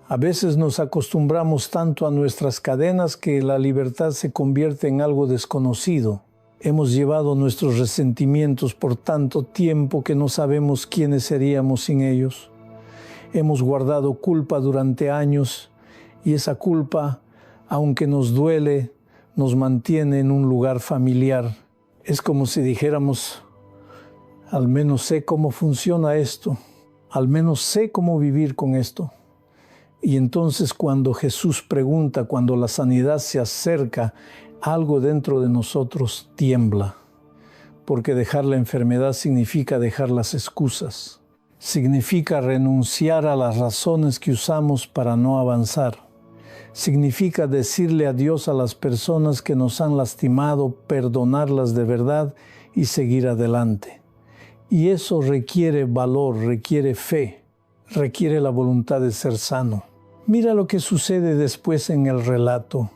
A veces nos acostumbramos tanto a nuestras cadenas que la libertad se convierte en algo desconocido. Hemos llevado nuestros resentimientos por tanto tiempo que no sabemos quiénes seríamos sin ellos. Hemos guardado culpa durante años y esa culpa, aunque nos duele, nos mantiene en un lugar familiar. Es como si dijéramos, al menos sé cómo funciona esto, al menos sé cómo vivir con esto. Y entonces cuando Jesús pregunta, cuando la sanidad se acerca, algo dentro de nosotros tiembla. Porque dejar la enfermedad significa dejar las excusas. Significa renunciar a las razones que usamos para no avanzar. Significa decirle adiós a las personas que nos han lastimado, perdonarlas de verdad y seguir adelante. Y eso requiere valor, requiere fe, requiere la voluntad de ser sano. Mira lo que sucede después en el relato.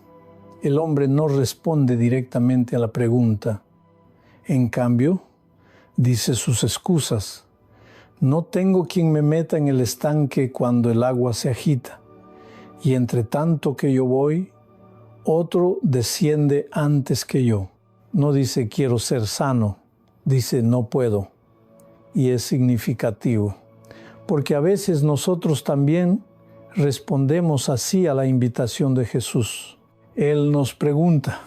El hombre no responde directamente a la pregunta. En cambio, dice sus excusas. No tengo quien me meta en el estanque cuando el agua se agita. Y entre tanto que yo voy, otro desciende antes que yo. No dice quiero ser sano, dice no puedo. Y es significativo, porque a veces nosotros también respondemos así a la invitación de Jesús. Él nos pregunta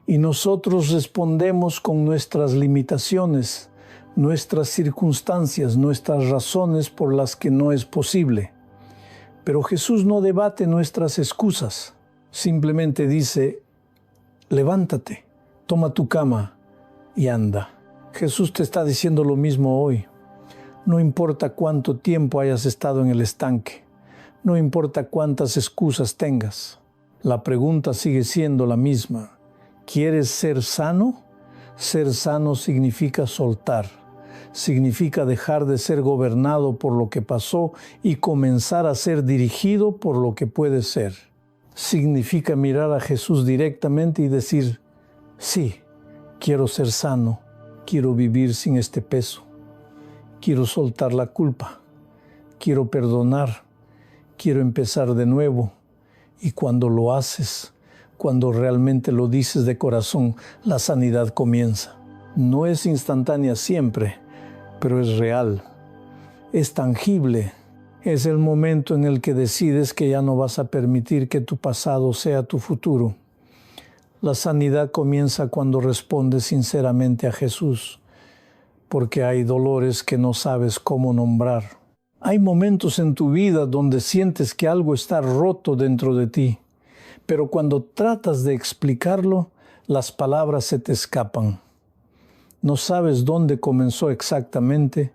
y nosotros respondemos con nuestras limitaciones, nuestras circunstancias, nuestras razones por las que no es posible. Pero Jesús no debate nuestras excusas, simplemente dice, levántate, toma tu cama y anda. Jesús te está diciendo lo mismo hoy. No importa cuánto tiempo hayas estado en el estanque, no importa cuántas excusas tengas, la pregunta sigue siendo la misma. ¿Quieres ser sano? Ser sano significa soltar, significa dejar de ser gobernado por lo que pasó y comenzar a ser dirigido por lo que puede ser. Significa mirar a Jesús directamente y decir, sí, quiero ser sano. Quiero vivir sin este peso. Quiero soltar la culpa. Quiero perdonar. Quiero empezar de nuevo. Y cuando lo haces, cuando realmente lo dices de corazón, la sanidad comienza. No es instantánea siempre, pero es real. Es tangible. Es el momento en el que decides que ya no vas a permitir que tu pasado sea tu futuro. La sanidad comienza cuando respondes sinceramente a Jesús, porque hay dolores que no sabes cómo nombrar. Hay momentos en tu vida donde sientes que algo está roto dentro de ti, pero cuando tratas de explicarlo, las palabras se te escapan. No sabes dónde comenzó exactamente,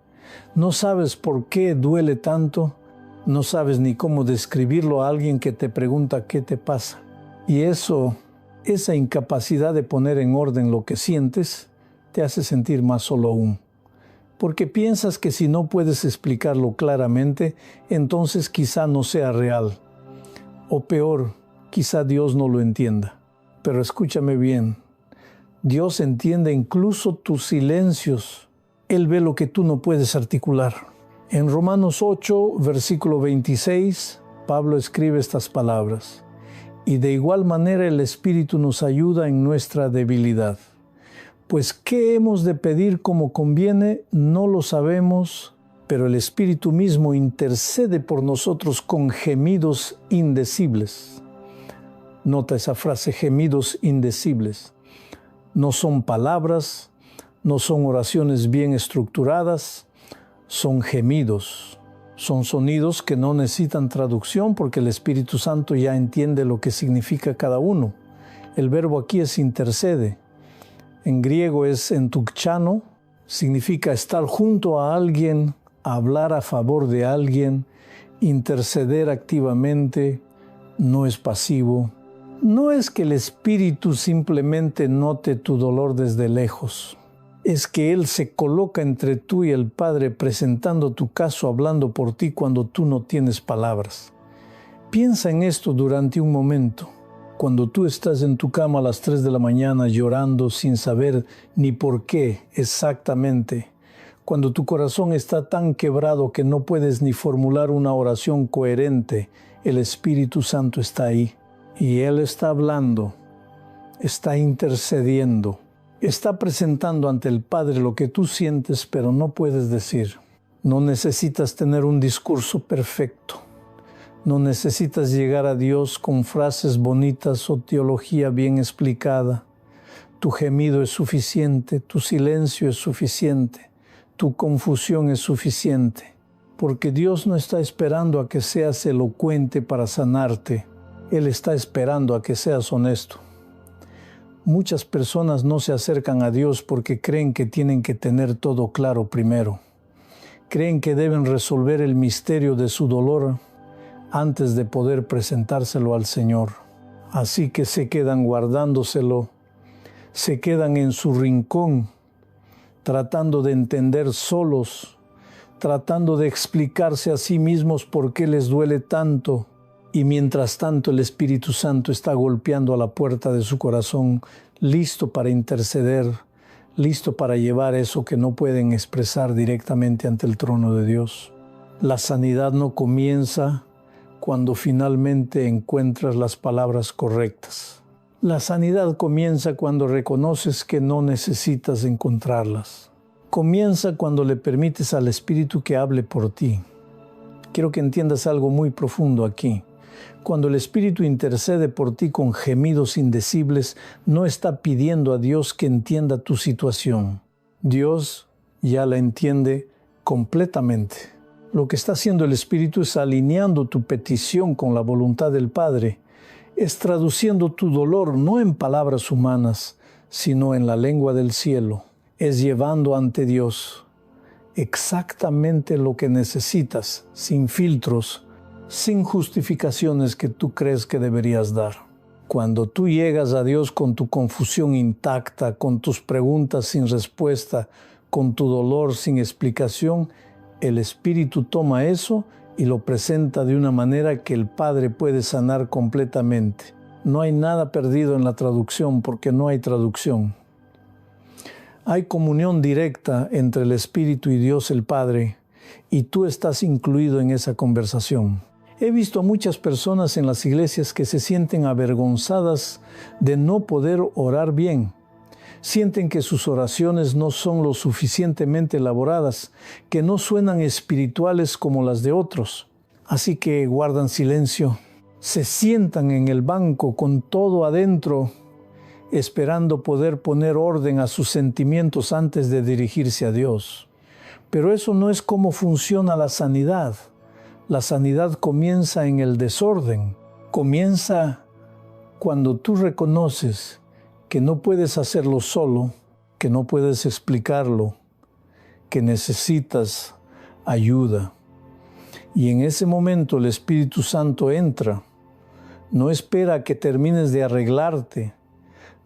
no sabes por qué duele tanto, no sabes ni cómo describirlo a alguien que te pregunta qué te pasa. Y esa incapacidad de poner en orden lo que sientes te hace sentir más solo aún. Porque piensas que si no puedes explicarlo claramente, entonces quizá no sea real. O peor, quizá Dios no lo entienda. Pero escúchame bien, Dios entiende incluso tus silencios. Él ve lo que tú no puedes articular. En Romanos 8, versículo 26, Pablo escribe estas palabras. Y de igual manera el Espíritu nos ayuda en nuestra debilidad. Pues ¿qué hemos de pedir como conviene? No lo sabemos, pero el Espíritu mismo intercede por nosotros con gemidos indecibles. Nota esa frase, gemidos indecibles. No son palabras, no son oraciones bien estructuradas, son gemidos. Son sonidos que no necesitan traducción porque el Espíritu Santo ya entiende lo que significa cada uno. El verbo aquí es intercede. En griego es entukchano, significa estar junto a alguien, hablar a favor de alguien, interceder activamente, no es pasivo. No es que el Espíritu simplemente note tu dolor desde lejos. Es que Él se coloca entre tú y el Padre presentando tu caso, hablando por ti cuando tú no tienes palabras. Piensa en esto durante un momento. Cuando tú estás en tu cama a las 3 de la mañana llorando sin saber ni por qué exactamente. Cuando tu corazón está tan quebrado que no puedes ni formular una oración coherente, el Espíritu Santo está ahí. Y Él está hablando, está intercediendo. Está presentando ante el Padre lo que tú sientes, pero no puedes decir. No necesitas tener un discurso perfecto. No necesitas llegar a Dios con frases bonitas o teología bien explicada. Tu gemido es suficiente, tu silencio es suficiente, tu confusión es suficiente. Porque Dios no está esperando a que seas elocuente para sanarte. Él está esperando a que seas honesto. Muchas personas no se acercan a Dios porque creen que tienen que tener todo claro primero. Creen que deben resolver el misterio de su dolor antes de poder presentárselo al Señor. Así que se quedan guardándoselo, se quedan en su rincón, tratando de entender solos, tratando de explicarse a sí mismos por qué les duele tanto. Y mientras tanto el Espíritu Santo está golpeando a la puerta de su corazón, listo para interceder, listo para llevar eso que no pueden expresar directamente ante el trono de Dios. La sanidad no comienza cuando finalmente encuentras las palabras correctas. La sanidad comienza cuando reconoces que no necesitas encontrarlas. Comienza cuando le permites al Espíritu que hable por ti. Quiero que entiendas algo muy profundo aquí. Cuando el Espíritu intercede por ti con gemidos indecibles, no está pidiendo a Dios que entienda tu situación. Dios ya la entiende completamente. Lo que está haciendo el Espíritu es alineando tu petición con la voluntad del Padre. Es traduciendo tu dolor no en palabras humanas, sino en la lengua del cielo. Es llevando ante Dios exactamente lo que necesitas, sin filtros, sin justificaciones que tú crees que deberías dar. Cuando tú llegas a Dios con tu confusión intacta, con tus preguntas sin respuesta, con tu dolor sin explicación, el Espíritu toma eso y lo presenta de una manera que el Padre puede sanar completamente. No hay nada perdido en la traducción porque no hay traducción. Hay comunión directa entre el Espíritu y Dios el Padre y tú estás incluido en esa conversación. He visto a muchas personas en las iglesias que se sienten avergonzadas de no poder orar bien. Sienten que sus oraciones no son lo suficientemente elaboradas, que no suenan espirituales como las de otros. Así que guardan silencio, se sientan en el banco con todo adentro, esperando poder poner orden a sus sentimientos antes de dirigirse a Dios. Pero eso no es cómo funciona la sanidad. La sanidad comienza en el desorden. Comienza cuando tú reconoces que no puedes hacerlo solo, que no puedes explicarlo, que necesitas ayuda. Y en ese momento el Espíritu Santo entra. No espera a que termines de arreglarte.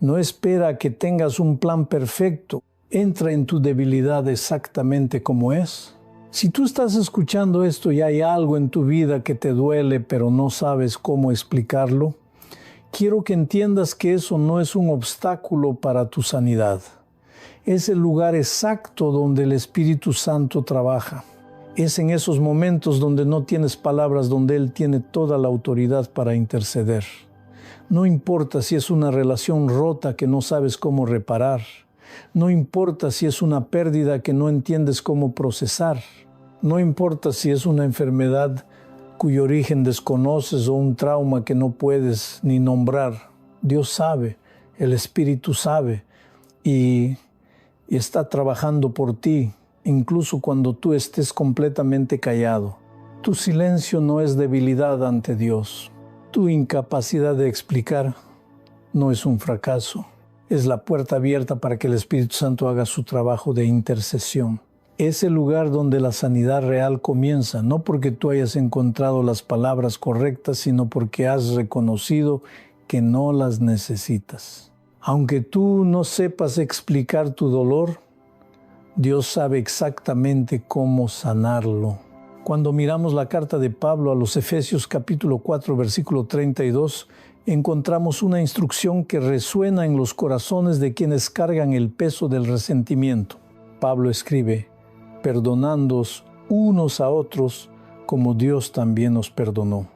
No espera a que tengas un plan perfecto. Entra en tu debilidad exactamente como es. Si tú estás escuchando esto y hay algo en tu vida que te duele pero no sabes cómo explicarlo, quiero que entiendas que eso no es un obstáculo para tu sanidad. Es el lugar exacto donde el Espíritu Santo trabaja. Es en esos momentos donde no tienes palabras, donde Él tiene toda la autoridad para interceder. No importa si es una relación rota que no sabes cómo reparar. No importa si es una pérdida que no entiendes cómo procesar. No importa si es una enfermedad cuyo origen desconoces o un trauma que no puedes ni nombrar. Dios sabe, el Espíritu sabe y está trabajando por ti, incluso cuando tú estés completamente callado. Tu silencio no es debilidad ante Dios. Tu incapacidad de explicar no es un fracaso. Es la puerta abierta para que el Espíritu Santo haga su trabajo de intercesión. Es el lugar donde la sanidad real comienza, no porque tú hayas encontrado las palabras correctas, sino porque has reconocido que no las necesitas. Aunque tú no sepas explicar tu dolor, Dios sabe exactamente cómo sanarlo. Cuando miramos la carta de Pablo a los Efesios capítulo 4, versículo 32, encontramos una instrucción que resuena en los corazones de quienes cargan el peso del resentimiento. Pablo escribe: perdonándoos unos a otros como Dios también os perdonó.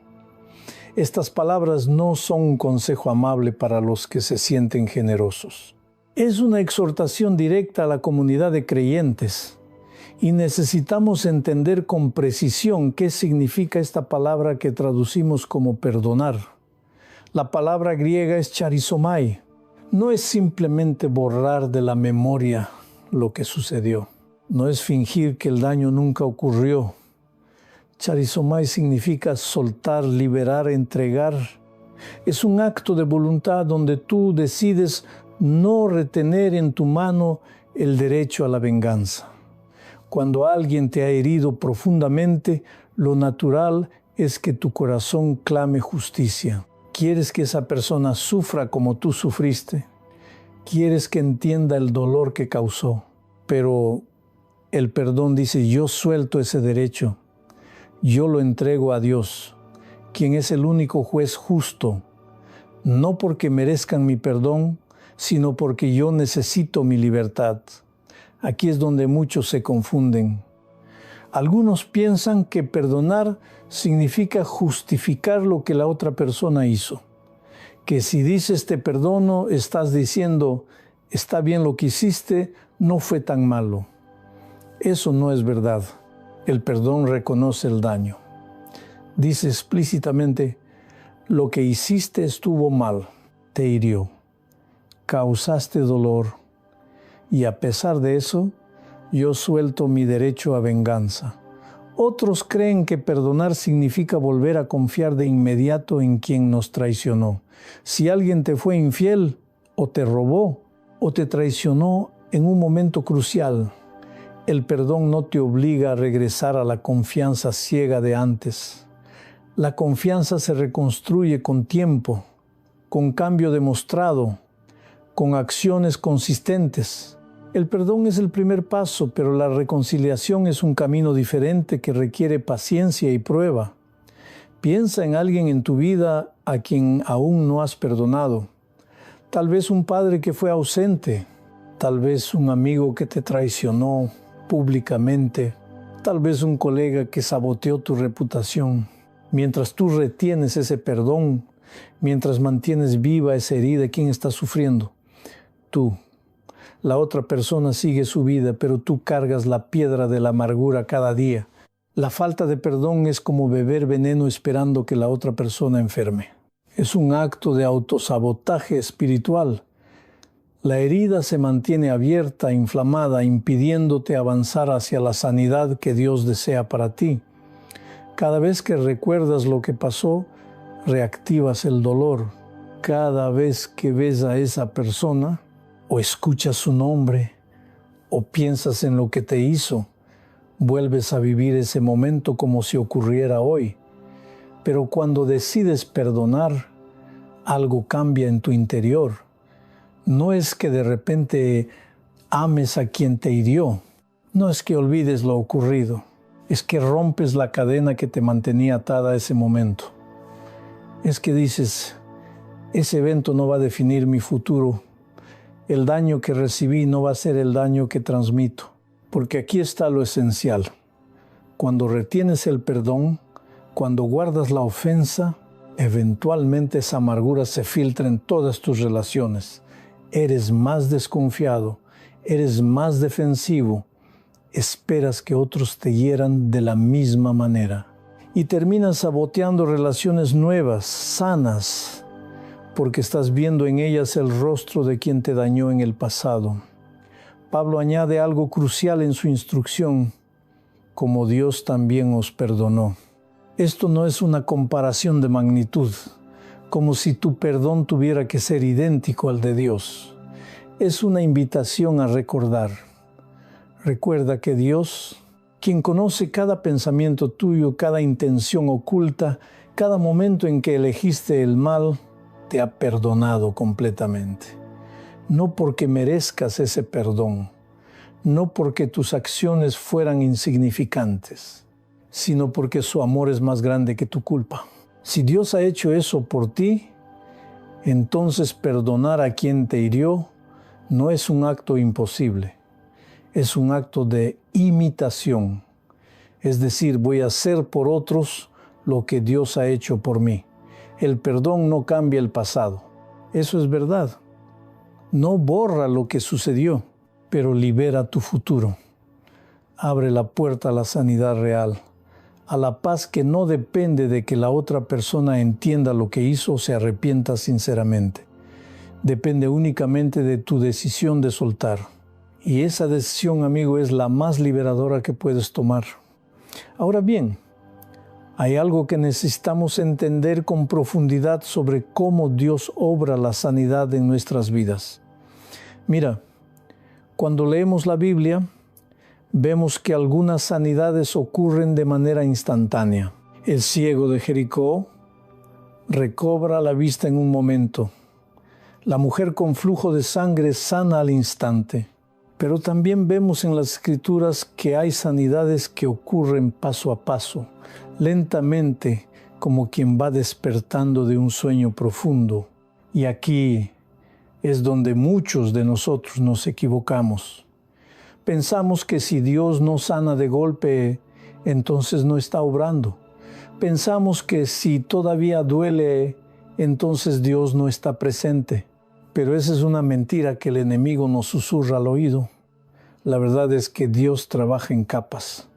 Estas palabras no son un consejo amable para los que se sienten generosos. Es una exhortación directa a la comunidad de creyentes. Y necesitamos entender con precisión qué significa esta palabra que traducimos como perdonar. La palabra griega es charizomai. No es simplemente borrar de la memoria lo que sucedió. No es fingir que el daño nunca ocurrió. Charizomai significa soltar, liberar, entregar. Es un acto de voluntad donde tú decides no retener en tu mano el derecho a la venganza. Cuando alguien te ha herido profundamente, lo natural es que tu corazón clame justicia. ¿Quieres que esa persona sufra como tú sufriste? ¿Quieres que entienda el dolor que causó? Pero el perdón dice: yo suelto ese derecho. Yo lo entrego a Dios, quien es el único juez justo, no porque merezcan mi perdón, sino porque yo necesito mi libertad. Aquí es donde muchos se confunden. Algunos piensan que perdonar significa justificar lo que la otra persona hizo. Que si dices te perdono, estás diciendo está bien lo que hiciste, no fue tan malo. Eso no es verdad. El perdón reconoce el daño. Dice explícitamente: lo que hiciste estuvo mal, te hirió, causaste dolor. Y a pesar de eso, yo suelto mi derecho a venganza. Otros creen que perdonar significa volver a confiar de inmediato en quien nos traicionó. Si alguien te fue infiel, o te robó, o te traicionó en un momento crucial, el perdón no te obliga a regresar a la confianza ciega de antes. La confianza se reconstruye con tiempo, con cambio demostrado, con acciones consistentes. El perdón es el primer paso, pero la reconciliación es un camino diferente que requiere paciencia y prueba. Piensa en alguien en tu vida a quien aún no has perdonado. Tal vez un padre que fue ausente, tal vez un amigo que te traicionó públicamente, tal vez un colega que saboteó tu reputación. Mientras tú retienes ese perdón, mientras mantienes viva esa herida, ¿quién está sufriendo? Tú. La otra persona sigue su vida, pero tú cargas la piedra de la amargura cada día. La falta de perdón es como beber veneno esperando que la otra persona enferme. Es un acto de autosabotaje espiritual. La herida se mantiene abierta, inflamada, impidiéndote avanzar hacia la sanidad que Dios desea para ti. Cada vez que recuerdas lo que pasó, reactivas el dolor. Cada vez que ves a esa persona, o escuchas su nombre, o piensas en lo que te hizo, vuelves a vivir ese momento como si ocurriera hoy. Pero cuando decides perdonar, algo cambia en tu interior. No es que de repente ames a quien te hirió, no es que olvides lo ocurrido, es que rompes la cadena que te mantenía atada a ese momento. Es que dices: ese evento no va a definir mi futuro. El daño que recibí no va a ser el daño que transmito, porque aquí está lo esencial. Cuando retienes el perdón, cuando guardas la ofensa, eventualmente esa amargura se filtra en todas tus relaciones. Eres más desconfiado, eres más defensivo, esperas que otros te hieran de la misma manera y terminas saboteando relaciones nuevas, sanas, porque estás viendo en ellas el rostro de quien te dañó en el pasado. Pablo añade algo crucial en su instrucción: como Dios también os perdonó. Esto no es una comparación de magnitud, como si tu perdón tuviera que ser idéntico al de Dios. Es una invitación a recordar. Recuerda que Dios, quien conoce cada pensamiento tuyo, cada intención oculta, cada momento en que elegiste el mal, te ha perdonado completamente. No porque merezcas ese perdón, no porque tus acciones fueran insignificantes, sino porque su amor es más grande que tu culpa. Si Dios ha hecho eso por ti, entonces perdonar a quien te hirió no es un acto imposible, es un acto de imitación. Es decir, voy a hacer por otros lo que Dios ha hecho por mí. El perdón no cambia el pasado, eso es verdad. No borra lo que sucedió, pero libera tu futuro. Abre la puerta a la sanidad real, a la paz que no depende de que la otra persona entienda lo que hizo o se arrepienta sinceramente. Depende únicamente de tu decisión de soltar. Y esa decisión, amigo, es la más liberadora que puedes tomar. Ahora bien, hay algo que necesitamos entender con profundidad sobre cómo Dios obra la sanidad en nuestras vidas. Mira, cuando leemos la Biblia, vemos que algunas sanidades ocurren de manera instantánea. El ciego de Jericó recobra la vista en un momento. La mujer con flujo de sangre sana al instante. Pero también vemos en las Escrituras que hay sanidades que ocurren paso a paso, lentamente, como quien va despertando de un sueño profundo. Y aquí es donde muchos de nosotros nos equivocamos. Pensamos que si Dios no sana de golpe, entonces no está obrando. Pensamos que si todavía duele, entonces Dios no está presente. Pero esa es una mentira que el enemigo nos susurra al oído. La verdad es que Dios trabaja en capas.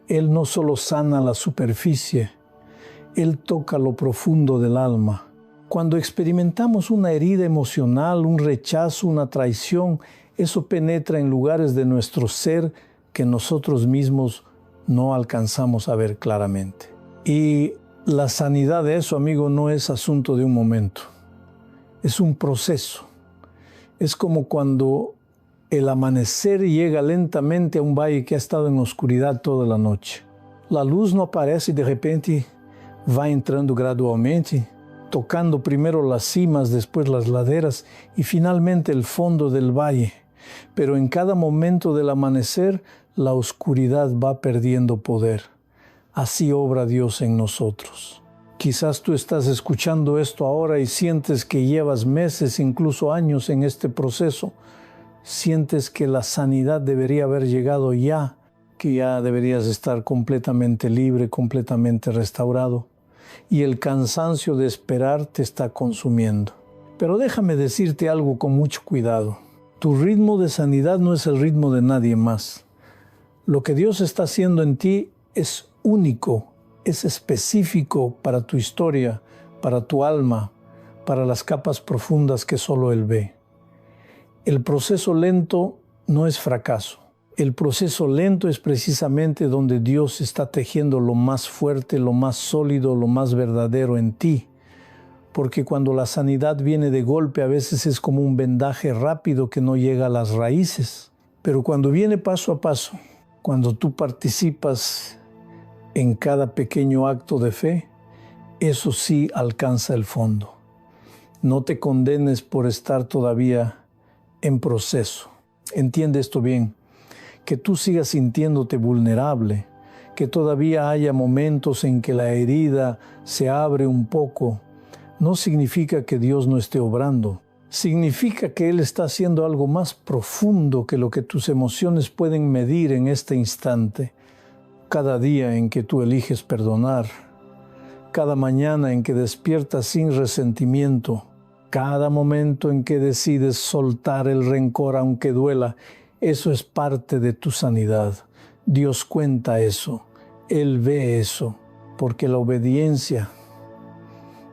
Él no solo sana la superficie, Él toca lo profundo del alma. Cuando experimentamos una herida emocional, un rechazo, una traición, eso penetra en lugares de nuestro ser que nosotros mismos no alcanzamos a ver claramente. Y la sanidad de eso, amigo, no es asunto de un momento. Es un proceso. Es como cuando el amanecer llega lentamente a un valle que ha estado en oscuridad toda la noche. La luz no aparece y de repente va entrando gradualmente, tocando primero las cimas, después las laderas y finalmente el fondo del valle. Pero en cada momento del amanecer, la oscuridad va perdiendo poder. Así obra Dios en nosotros. Quizás tú estás escuchando esto ahora y sientes que llevas meses, incluso años en este proceso. Sientes que la sanidad debería haber llegado ya, que ya deberías estar completamente libre, completamente restaurado. Y el cansancio de esperar te está consumiendo. Pero déjame decirte algo con mucho cuidado. Tu ritmo de sanidad no es el ritmo de nadie más. Lo que Dios está haciendo en ti es único, es específico para tu historia, para tu alma, para las capas profundas que solo Él ve. El proceso lento no es fracaso. El proceso lento es precisamente donde Dios está tejiendo lo más fuerte, lo más sólido, lo más verdadero en ti. Porque cuando la sanidad viene de golpe, a veces es como un vendaje rápido que no llega a las raíces. Pero cuando viene paso a paso, cuando tú participas en cada pequeño acto de fe, eso sí alcanza el fondo. No te condenes por estar todavía en proceso. Entiende esto bien, que tú sigas sintiéndote vulnerable, que todavía haya momentos en que la herida se abre un poco, no significa que Dios no esté obrando. Significa que Él está haciendo algo más profundo que lo que tus emociones pueden medir en este instante. Cada día en que tú eliges perdonar, cada mañana en que despiertas sin resentimiento, cada momento en que decides soltar el rencor aunque duela, eso es parte de tu sanidad. Dios cuenta eso, Él ve eso, porque la obediencia,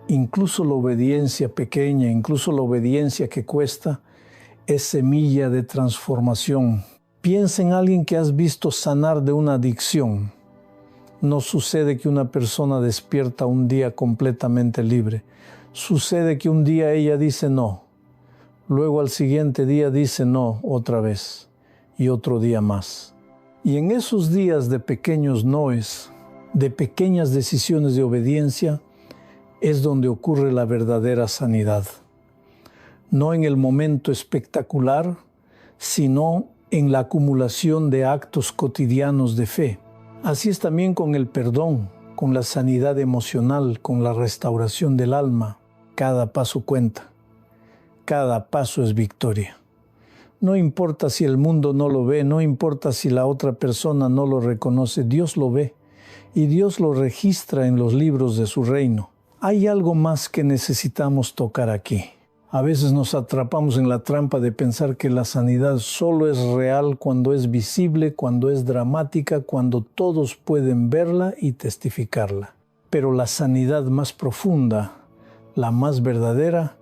incluso la obediencia pequeña, incluso la obediencia que cuesta, es semilla de transformación. Piensa en alguien que has visto sanar de una adicción. No sucede que una persona despierta un día completamente libre. Sucede que un día ella dice no, luego al siguiente día dice no otra vez y otro día más. Y en esos días de pequeños noes, de pequeñas decisiones de obediencia, es donde ocurre la verdadera sanidad. No en el momento espectacular, sino en la acumulación de actos cotidianos de fe. Así es también con el perdón, con la sanidad emocional, con la restauración del alma. Cada paso cuenta, cada paso es victoria. No importa si el mundo no lo ve, no importa si la otra persona no lo reconoce, Dios lo ve y Dios lo registra en los libros de su reino. Hay algo más que necesitamos tocar aquí. A veces nos atrapamos en la trampa de pensar que la sanidad solo es real cuando es visible, cuando es dramática, cuando todos pueden verla y testificarla. Pero la sanidad más profunda, la más verdadera,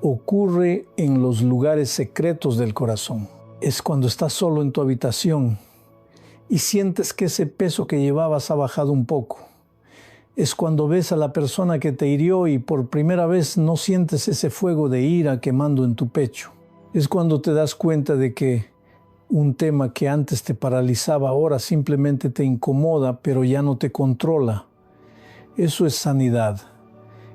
ocurre en los lugares secretos del corazón. Es cuando estás solo en tu habitación y sientes que ese peso que llevabas ha bajado un poco. Es cuando ves a la persona que te hirió y por primera vez no sientes ese fuego de ira quemando en tu pecho. Es cuando te das cuenta de que un tema que antes te paralizaba ahora simplemente te incomoda, pero ya no te controla. Eso es sanidad.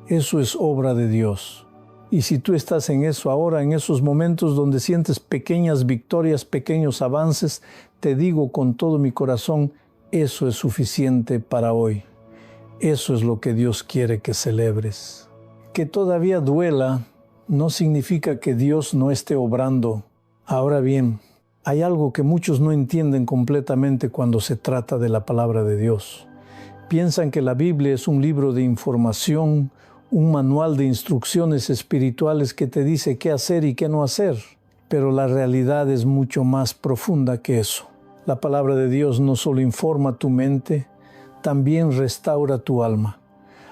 Eso es obra de Dios. Y si tú estás en eso ahora, en esos momentos donde sientes pequeñas victorias, pequeños avances, te digo con todo mi corazón, eso es suficiente para hoy. Eso es lo que Dios quiere que celebres. Que todavía duela no significa que Dios no esté obrando. Ahora bien, hay algo que muchos no entienden completamente cuando se trata de la palabra de Dios. Piensan que la Biblia es un libro de información, un manual de instrucciones espirituales que te dice qué hacer y qué no hacer. Pero la realidad es mucho más profunda que eso. La palabra de Dios no solo informa tu mente, también restaura tu alma.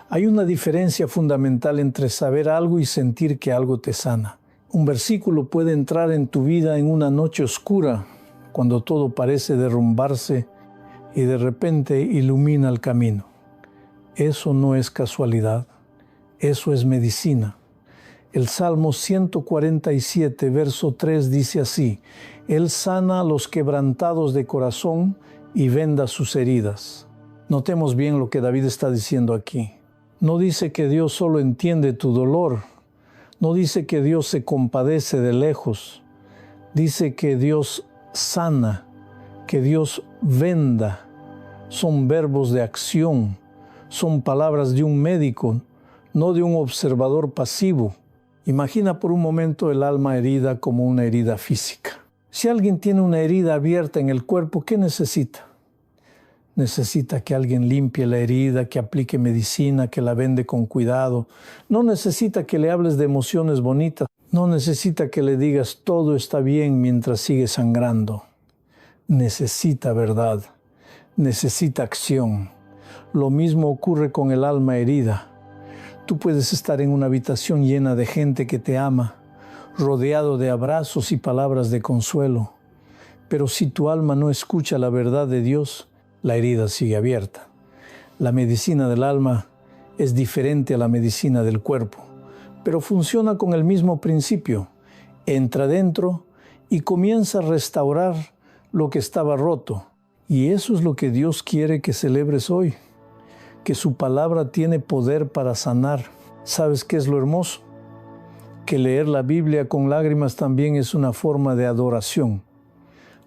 Hay una diferencia fundamental entre saber algo y sentir que algo te sana. Un versículo puede entrar en tu vida en una noche oscura, cuando todo parece derrumbarse y de repente ilumina el camino. Eso no es casualidad, eso es medicina. El Salmo 147, verso 3 dice así: Él sana a los quebrantados de corazón y venda sus heridas. Notemos bien lo que David está diciendo aquí. No dice que Dios solo entiende tu dolor. No dice que Dios se compadece de lejos. Dice que Dios sana, que Dios venda. Son verbos de acción. Son palabras de un médico, no de un observador pasivo. Imagina por un momento el alma herida como una herida física. Si alguien tiene una herida abierta en el cuerpo, ¿qué necesita? Necesita que alguien limpie la herida, que aplique medicina, que la vende con cuidado. No necesita que le hables de emociones bonitas. No necesita que le digas todo está bien mientras sigue sangrando. Necesita verdad. Necesita acción. Lo mismo ocurre con el alma herida. Tú puedes estar en una habitación llena de gente que te ama, rodeado de abrazos y palabras de consuelo. Pero si tu alma no escucha la verdad de Dios, la herida sigue abierta. La medicina del alma es diferente a la medicina del cuerpo, pero funciona con el mismo principio. Entra dentro y comienza a restaurar lo que estaba roto. Y eso es lo que Dios quiere que celebres hoy, que su palabra tiene poder para sanar. ¿Sabes qué es lo hermoso? Que leer la Biblia con lágrimas también es una forma de adoración.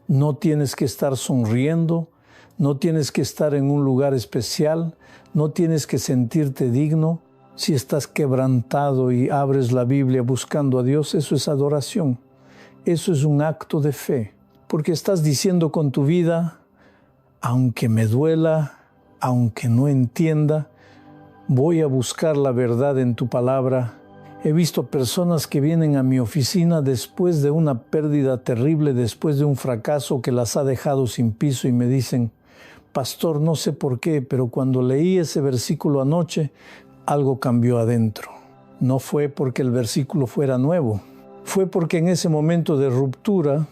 No tienes que estar sonriendo, no tienes que estar en un lugar especial, no tienes que sentirte digno. Si estás quebrantado y abres la Biblia buscando a Dios, eso es adoración. Eso es un acto de fe, porque estás diciendo con tu vida, aunque me duela, aunque no entienda, voy a buscar la verdad en tu palabra. He visto personas que vienen a mi oficina después de una pérdida terrible, después de un fracaso que las ha dejado sin piso y me dicen: Pastor, no sé por qué, pero cuando leí ese versículo anoche, algo cambió adentro. No fue porque el versículo fuera nuevo, fue porque en ese momento de ruptura,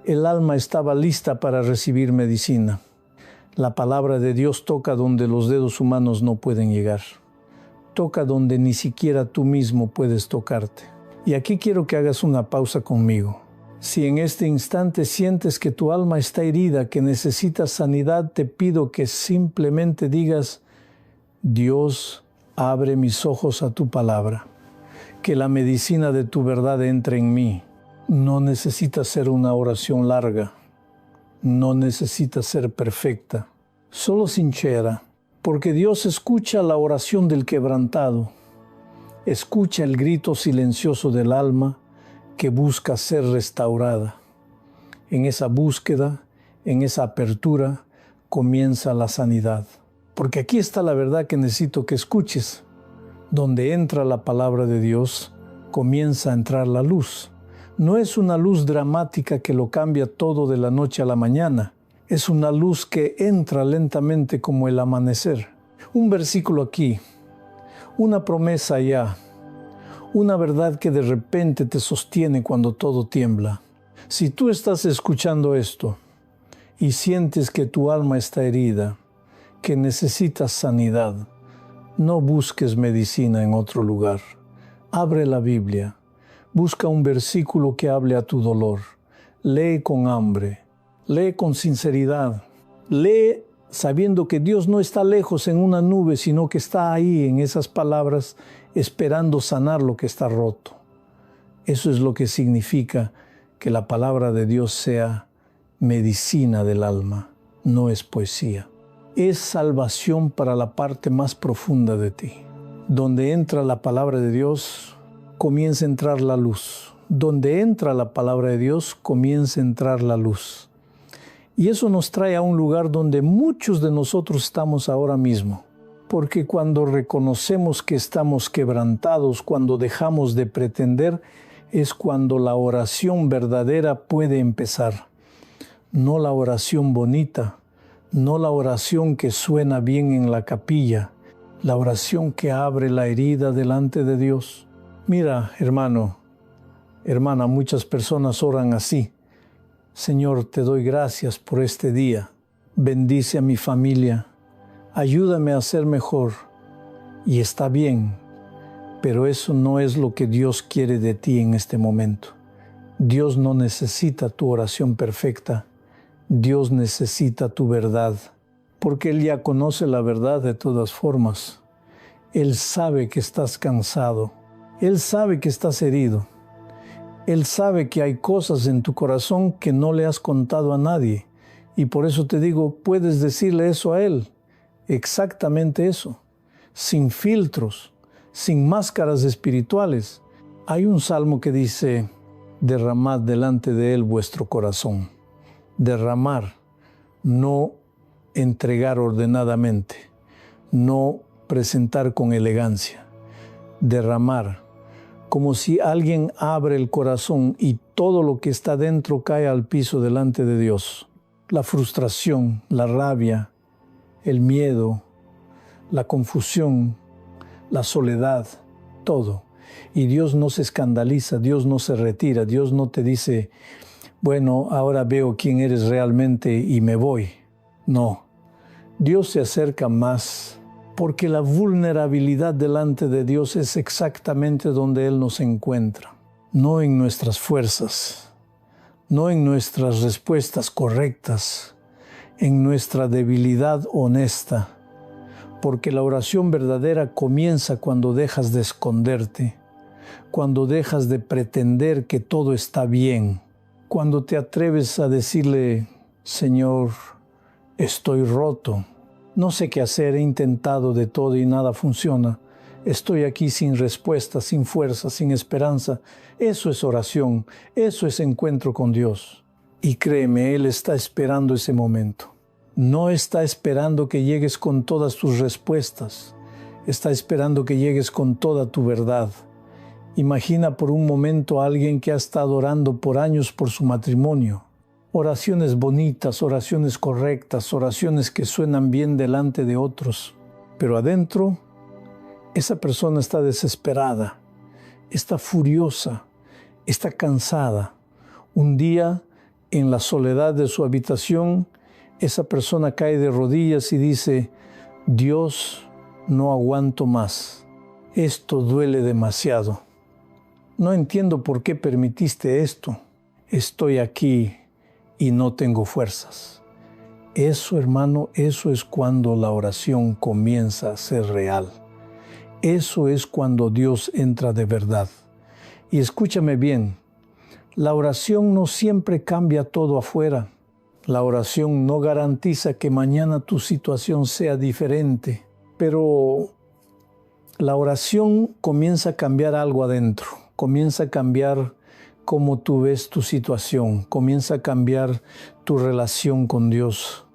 el alma estaba lista para recibir medicina. La palabra de Dios toca donde los dedos humanos no pueden llegar. Toca donde ni siquiera tú mismo puedes tocarte. Y aquí quiero que hagas una pausa conmigo. Si en este instante sientes que tu alma está herida, que necesitas sanidad, te pido que simplemente digas: Dios, abre mis ojos a tu palabra. Que la medicina de tu verdad entre en mí. No necesita ser una oración larga. No necesita ser perfecta. Solo sincera. Porque Dios escucha la oración del quebrantado. Escucha el grito silencioso del alma que busca ser restaurada. En esa búsqueda, en esa apertura, comienza la sanidad. Porque aquí está la verdad que necesito que escuches. Donde entra la palabra de Dios, comienza a entrar la luz. No es una luz dramática que lo cambia todo de la noche a la mañana. Es una luz que entra lentamente como el amanecer. Un versículo aquí, una promesa allá, una verdad que de repente te sostiene cuando todo tiembla. Si tú estás escuchando esto y sientes que tu alma está herida, que necesitas sanidad, no busques medicina en otro lugar. Abre la Biblia, busca un versículo que hable a tu dolor. Lee con hambre, lee con sinceridad, lee sabiendo que Dios no está lejos en una nube, sino que está ahí en esas palabras, esperando sanar lo que está roto. Eso es lo que significa que la palabra de Dios sea medicina del alma, no es poesía. Es salvación para la parte más profunda de ti. Donde entra la palabra de Dios, comienza a entrar la luz. Donde entra la palabra de Dios, comienza a entrar la luz. Y eso nos trae a un lugar donde muchos de nosotros estamos ahora mismo. Porque cuando reconocemos que estamos quebrantados, cuando dejamos de pretender, es cuando la oración verdadera puede empezar. No la oración bonita, no la oración que suena bien en la capilla, la oración que abre la herida delante de Dios. Mira, hermano, hermana, muchas personas oran así. Señor, te doy gracias por este día. Bendice a mi familia. Ayúdame a ser mejor. Y está bien, pero eso no es lo que Dios quiere de ti en este momento. Dios no necesita tu oración perfecta. Dios necesita tu verdad, porque Él ya conoce la verdad de todas formas. Él sabe que estás cansado. Él sabe que estás herido. Él sabe que hay cosas en tu corazón que no le has contado a nadie. Y por eso te digo, puedes decirle eso a Él. Exactamente eso. Sin filtros, sin máscaras espirituales. Hay un salmo que dice: derramad delante de Él vuestro corazón. Derramar, no entregar ordenadamente, no presentar con elegancia. Derramar, como si alguien abre el corazón y todo lo que está dentro cae al piso delante de Dios. La frustración, la rabia, el miedo, la confusión, la soledad, todo. Y Dios no se escandaliza, Dios no se retira, Dios no te dice: bueno, ahora veo quién eres realmente y me voy. No, Dios se acerca más, porque la vulnerabilidad delante de Dios es exactamente donde Él nos encuentra. No en nuestras fuerzas, no en nuestras respuestas correctas, en nuestra debilidad honesta, porque la oración verdadera comienza cuando dejas de esconderte, cuando dejas de pretender que todo está bien, cuando te atreves a decirle: Señor, estoy roto, no sé qué hacer, he intentado de todo y nada funciona, estoy aquí sin respuesta, sin fuerza, sin esperanza. Eso es oración, eso es encuentro con Dios. Y créeme, Él está esperando ese momento. No está esperando que llegues con todas tus respuestas, está esperando que llegues con toda tu verdad. Imagina por un momento a alguien que ha estado orando por años por su matrimonio. Oraciones bonitas, oraciones correctas, oraciones que suenan bien delante de otros. Pero adentro, esa persona está desesperada, está furiosa, está cansada. Un día, en la soledad de su habitación, esa persona cae de rodillas y dice: Dios, no aguanto más. Esto duele demasiado. No entiendo por qué permitiste esto. Estoy aquí y no tengo fuerzas. Eso, hermano, eso es cuando la oración comienza a ser real. Eso es cuando Dios entra de verdad. Y escúchame bien, la oración no siempre cambia todo afuera. La oración no garantiza que mañana tu situación sea diferente, pero la oración comienza a cambiar algo adentro, comienza a cambiar cómo tú ves tu situación, comienza a cambiar tu relación con Dios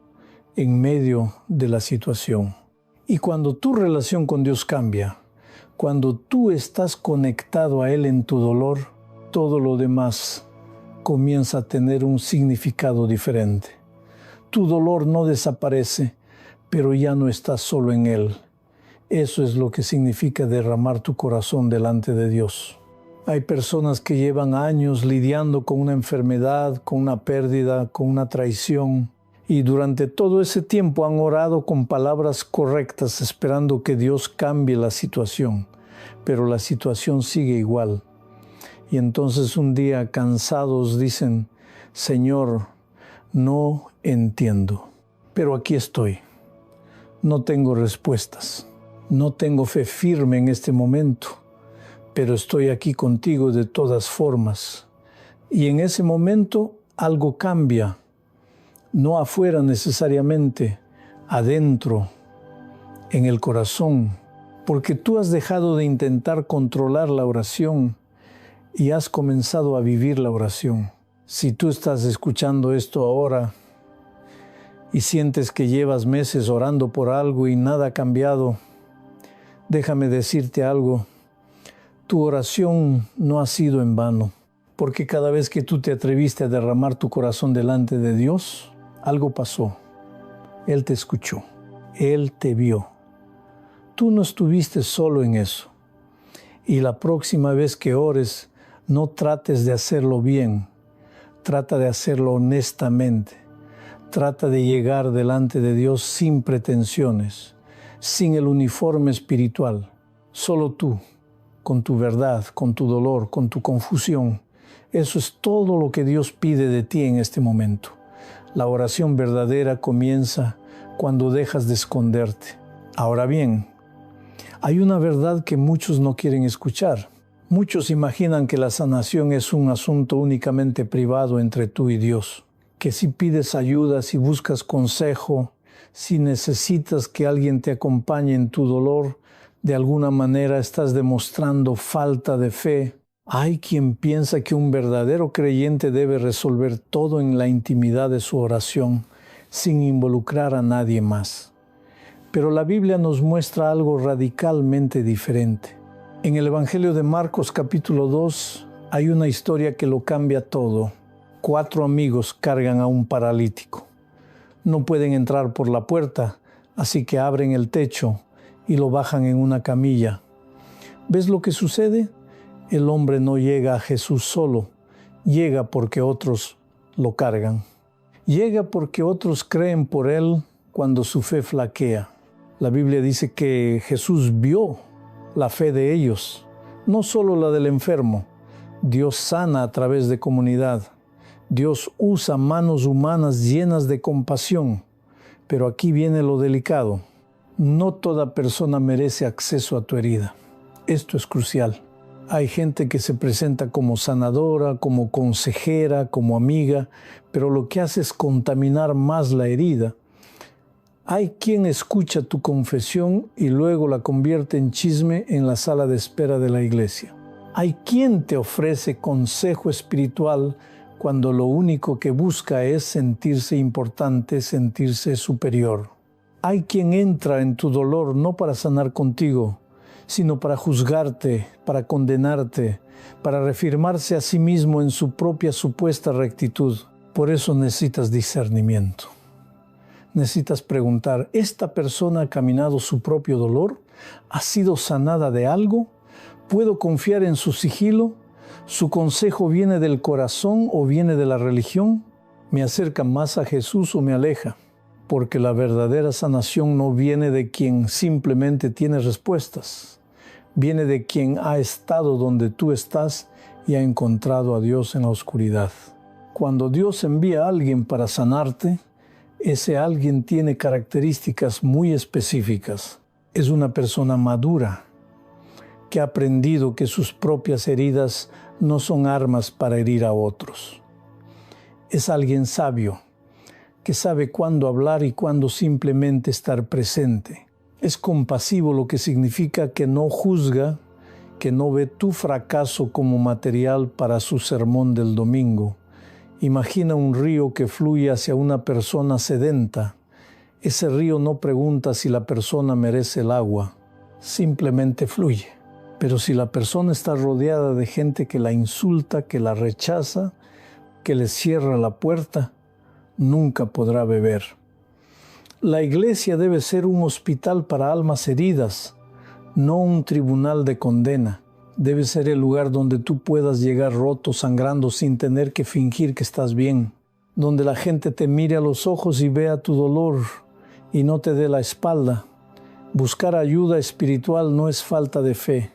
en medio de la situación. Y cuando tu relación con Dios cambia, cuando tú estás conectado a Él en tu dolor, todo lo demás comienza a tener un significado diferente. Tu dolor no desaparece, pero ya no estás solo en Él. Eso es lo que significa derramar tu corazón delante de Dios. Hay personas que llevan años lidiando con una enfermedad, con una pérdida, con una traición, y durante todo ese tiempo han orado con palabras correctas, esperando que Dios cambie la situación, pero la situación sigue igual. Y entonces un día, cansados, dicen: Señor, no entiendo, pero aquí estoy. No tengo respuestas, no tengo fe firme en este momento, pero estoy aquí contigo de todas formas. Y en ese momento algo cambia, no afuera necesariamente, adentro, en el corazón, porque tú has dejado de intentar controlar la oración y has comenzado a vivir la oración. Si tú estás escuchando esto ahora y sientes que llevas meses orando por algo y nada ha cambiado, déjame decirte algo. Tu oración no ha sido en vano, porque cada vez que tú te atreviste a derramar tu corazón delante de Dios, algo pasó. Él te escuchó, Él te vio. Tú no estuviste solo en eso. Y la próxima vez que ores, no trates de hacerlo bien, trata de hacerlo honestamente. Trata de llegar delante de Dios sin pretensiones, sin el uniforme espiritual. Solo tú, con tu verdad, con tu dolor, con tu confusión. Eso es todo lo que Dios pide de ti en este momento. La oración verdadera comienza cuando dejas de esconderte. Ahora bien, hay una verdad que muchos no quieren escuchar. Muchos imaginan que la sanación es un asunto únicamente privado entre tú y Dios. Que si pides ayuda, si buscas consejo, si necesitas que alguien te acompañe en tu dolor, de alguna manera estás demostrando falta de fe. Hay quien piensa que un verdadero creyente debe resolver todo en la intimidad de su oración, sin involucrar a nadie más. Pero la Biblia nos muestra algo radicalmente diferente. En el Evangelio de Marcos capítulo 2 hay una historia que lo cambia todo. 4 amigos cargan a un paralítico. No pueden entrar por la puerta, así que abren el techo y lo bajan en una camilla. ¿Ves lo que sucede? El hombre no llega a Jesús solo, llega porque otros lo cargan. Llega porque otros creen por él cuando su fe flaquea. La Biblia dice que Jesús vio la fe de ellos, no solo la del enfermo. Dios sana a través de comunidad. Dios usa manos humanas llenas de compasión. Pero aquí viene lo delicado. No toda persona merece acceso a tu herida. Esto es crucial. Hay gente que se presenta como sanadora, como consejera, como amiga, pero lo que hace es contaminar más la herida. Hay quien escucha tu confesión y luego la convierte en chisme en la sala de espera de la iglesia. Hay quien te ofrece consejo espiritual cuando lo único que busca es sentirse importante, sentirse superior. Hay quien entra en tu dolor no para sanar contigo, sino para juzgarte, para condenarte, para reafirmarse a sí mismo en su propia supuesta rectitud. Por eso necesitas discernimiento. Necesitas preguntar, ¿esta persona ha caminado su propio dolor? ¿Ha sido sanada de algo? ¿Puedo confiar en su sigilo? ¿Su consejo viene del corazón o viene de la religión? ¿Me acerca más a Jesús o me aleja? porque la verdadera sanación no viene de quien simplemente tiene respuestas, viene de quien ha estado donde tú estás y ha encontrado a Dios en la oscuridad. Cuando Dios envía a alguien para sanarte, ese alguien tiene características muy específicas. Es una persona madura, que ha aprendido que sus propias heridas no son armas para herir a otros. Es alguien sabio, que sabe cuándo hablar y cuándo simplemente estar presente. Es compasivo, lo que significa que no juzga, que no ve tu fracaso como material para su sermón del domingo. Imagina un río que fluye hacia una persona sedenta. Ese río no pregunta si la persona merece el agua, simplemente fluye. Pero si la persona está rodeada de gente que la insulta, que la rechaza, que le cierra la puerta, nunca podrá beber. La iglesia debe ser un hospital para almas heridas, no un tribunal de condena. Debe ser el lugar donde tú puedas llegar roto, sangrando, sin tener que fingir que estás bien. Donde la gente te mire a los ojos y vea tu dolor y no te dé la espalda. Buscar ayuda espiritual no es falta de fe.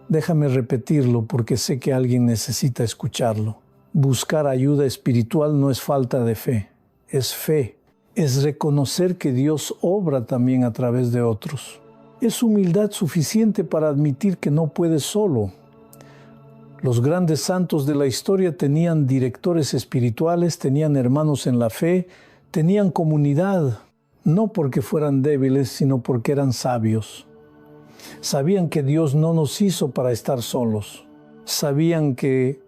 Déjame repetirlo porque sé que alguien necesita escucharlo. Buscar ayuda espiritual no es falta de fe. Es fe, es reconocer que Dios obra también a través de otros. Es humildad suficiente para admitir que no puedes solo. Los grandes santos de la historia tenían directores espirituales, tenían hermanos en la fe, tenían comunidad, no porque fueran débiles, sino porque eran sabios. Sabían que Dios no nos hizo para estar solos. Sabían que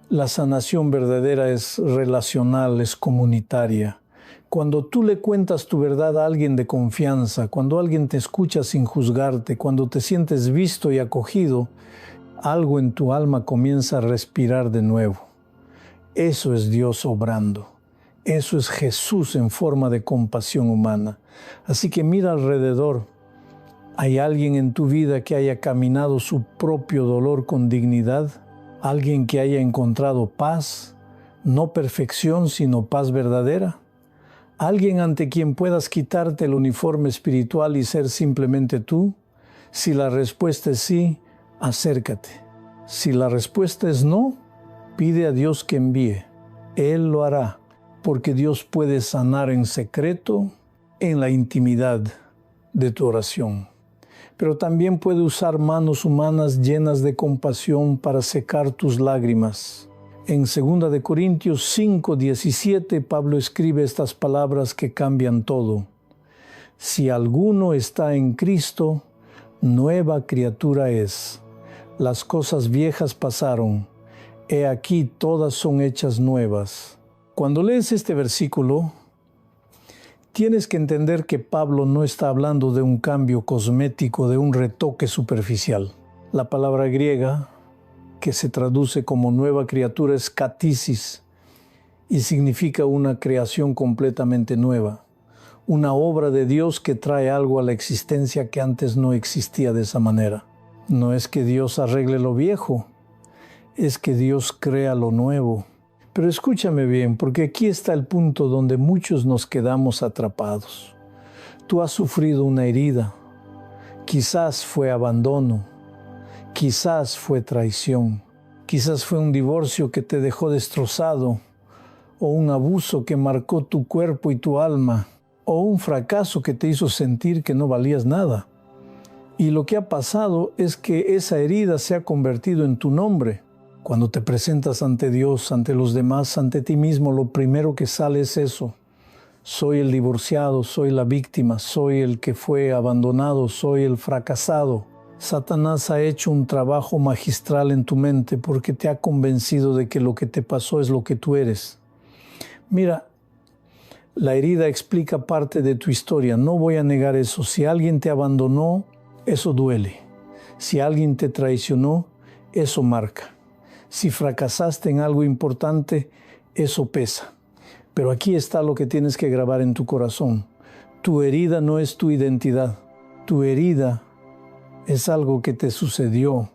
la sanación verdadera es relacional, es comunitaria. Cuando tú le cuentas tu verdad a alguien de confianza, cuando alguien te escucha sin juzgarte, cuando te sientes visto y acogido, algo en tu alma comienza a respirar de nuevo. Eso es Dios obrando. Eso es Jesús en forma de compasión humana. Así que mira alrededor. ¿Hay alguien en tu vida que haya caminado su propio dolor con dignidad? ¿Alguien que haya encontrado paz? No perfección, sino paz verdadera. ¿Alguien ante quien puedas quitarte el uniforme espiritual y ser simplemente tú? Si la respuesta es sí, acércate. Si la respuesta es no, pide a Dios que envíe. Él lo hará, porque Dios puede sanar en secreto, en la intimidad de tu oración. Pero también puede usar manos humanas llenas de compasión para secar tus lágrimas. En 2 Corintios 5:17, Pablo escribe estas palabras que cambian todo. Si alguno está en Cristo, nueva criatura es. Las cosas viejas pasaron. He aquí todas son hechas nuevas. Cuando lees este versículo, tienes que entender que Pablo no está hablando de un cambio cosmético, de un retoque superficial. La palabra griega, que se traduce como nueva criatura, es katisis y significa una creación completamente nueva. Una obra de Dios que trae algo a la existencia que antes no existía de esa manera. No es que Dios arregle lo viejo, es que Dios crea lo nuevo. Pero escúchame bien, porque aquí está el punto donde muchos nos quedamos atrapados. Tú has sufrido una herida. Quizás fue abandono. Quizás fue traición. Quizás fue un divorcio que te dejó destrozado. O un abuso que marcó tu cuerpo y tu alma. O un fracaso que te hizo sentir que no valías nada. Y lo que ha pasado es que esa herida se ha convertido en tu nombre. Cuando te presentas ante Dios, ante los demás, ante ti mismo, lo primero que sale es eso. Soy el divorciado, soy la víctima, soy el que fue abandonado, soy el fracasado. Satanás ha hecho un trabajo magistral en tu mente porque te ha convencido de que lo que te pasó es lo que tú eres. Mira, la herida explica parte de tu historia, no voy a negar eso. Si alguien te abandonó, eso duele. Si alguien te traicionó, eso marca. Si fracasaste en algo importante, eso pesa. Pero aquí está lo que tienes que grabar en tu corazón. Tu herida no es tu identidad. Tu herida es algo que te sucedió,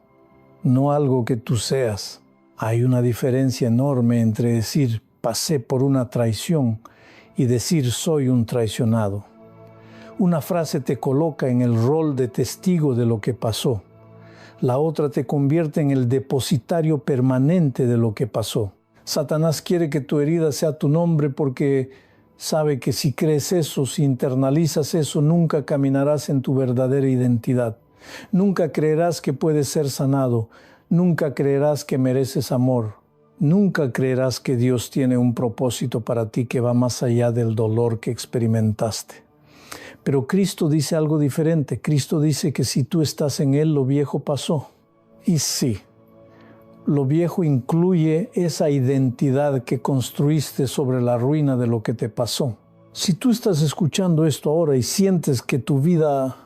no algo que tú seas. Hay una diferencia enorme entre decir, pasé por una traición y decir soy un traicionado. Una frase te coloca en el rol de testigo de lo que pasó. La otra te convierte en el depositario permanente de lo que pasó. Satanás quiere que tu herida sea tu nombre porque sabe que si crees eso, si internalizas eso, nunca caminarás en tu verdadera identidad. Nunca creerás que puedes ser sanado. Nunca creerás que mereces amor. Nunca creerás que Dios tiene un propósito para ti que va más allá del dolor que experimentaste. Pero Cristo dice algo diferente. Cristo dice que si tú estás en Él, lo viejo pasó. Y sí, lo viejo incluye esa identidad que construiste sobre la ruina de lo que te pasó. Si tú estás escuchando esto ahora y sientes que tu vida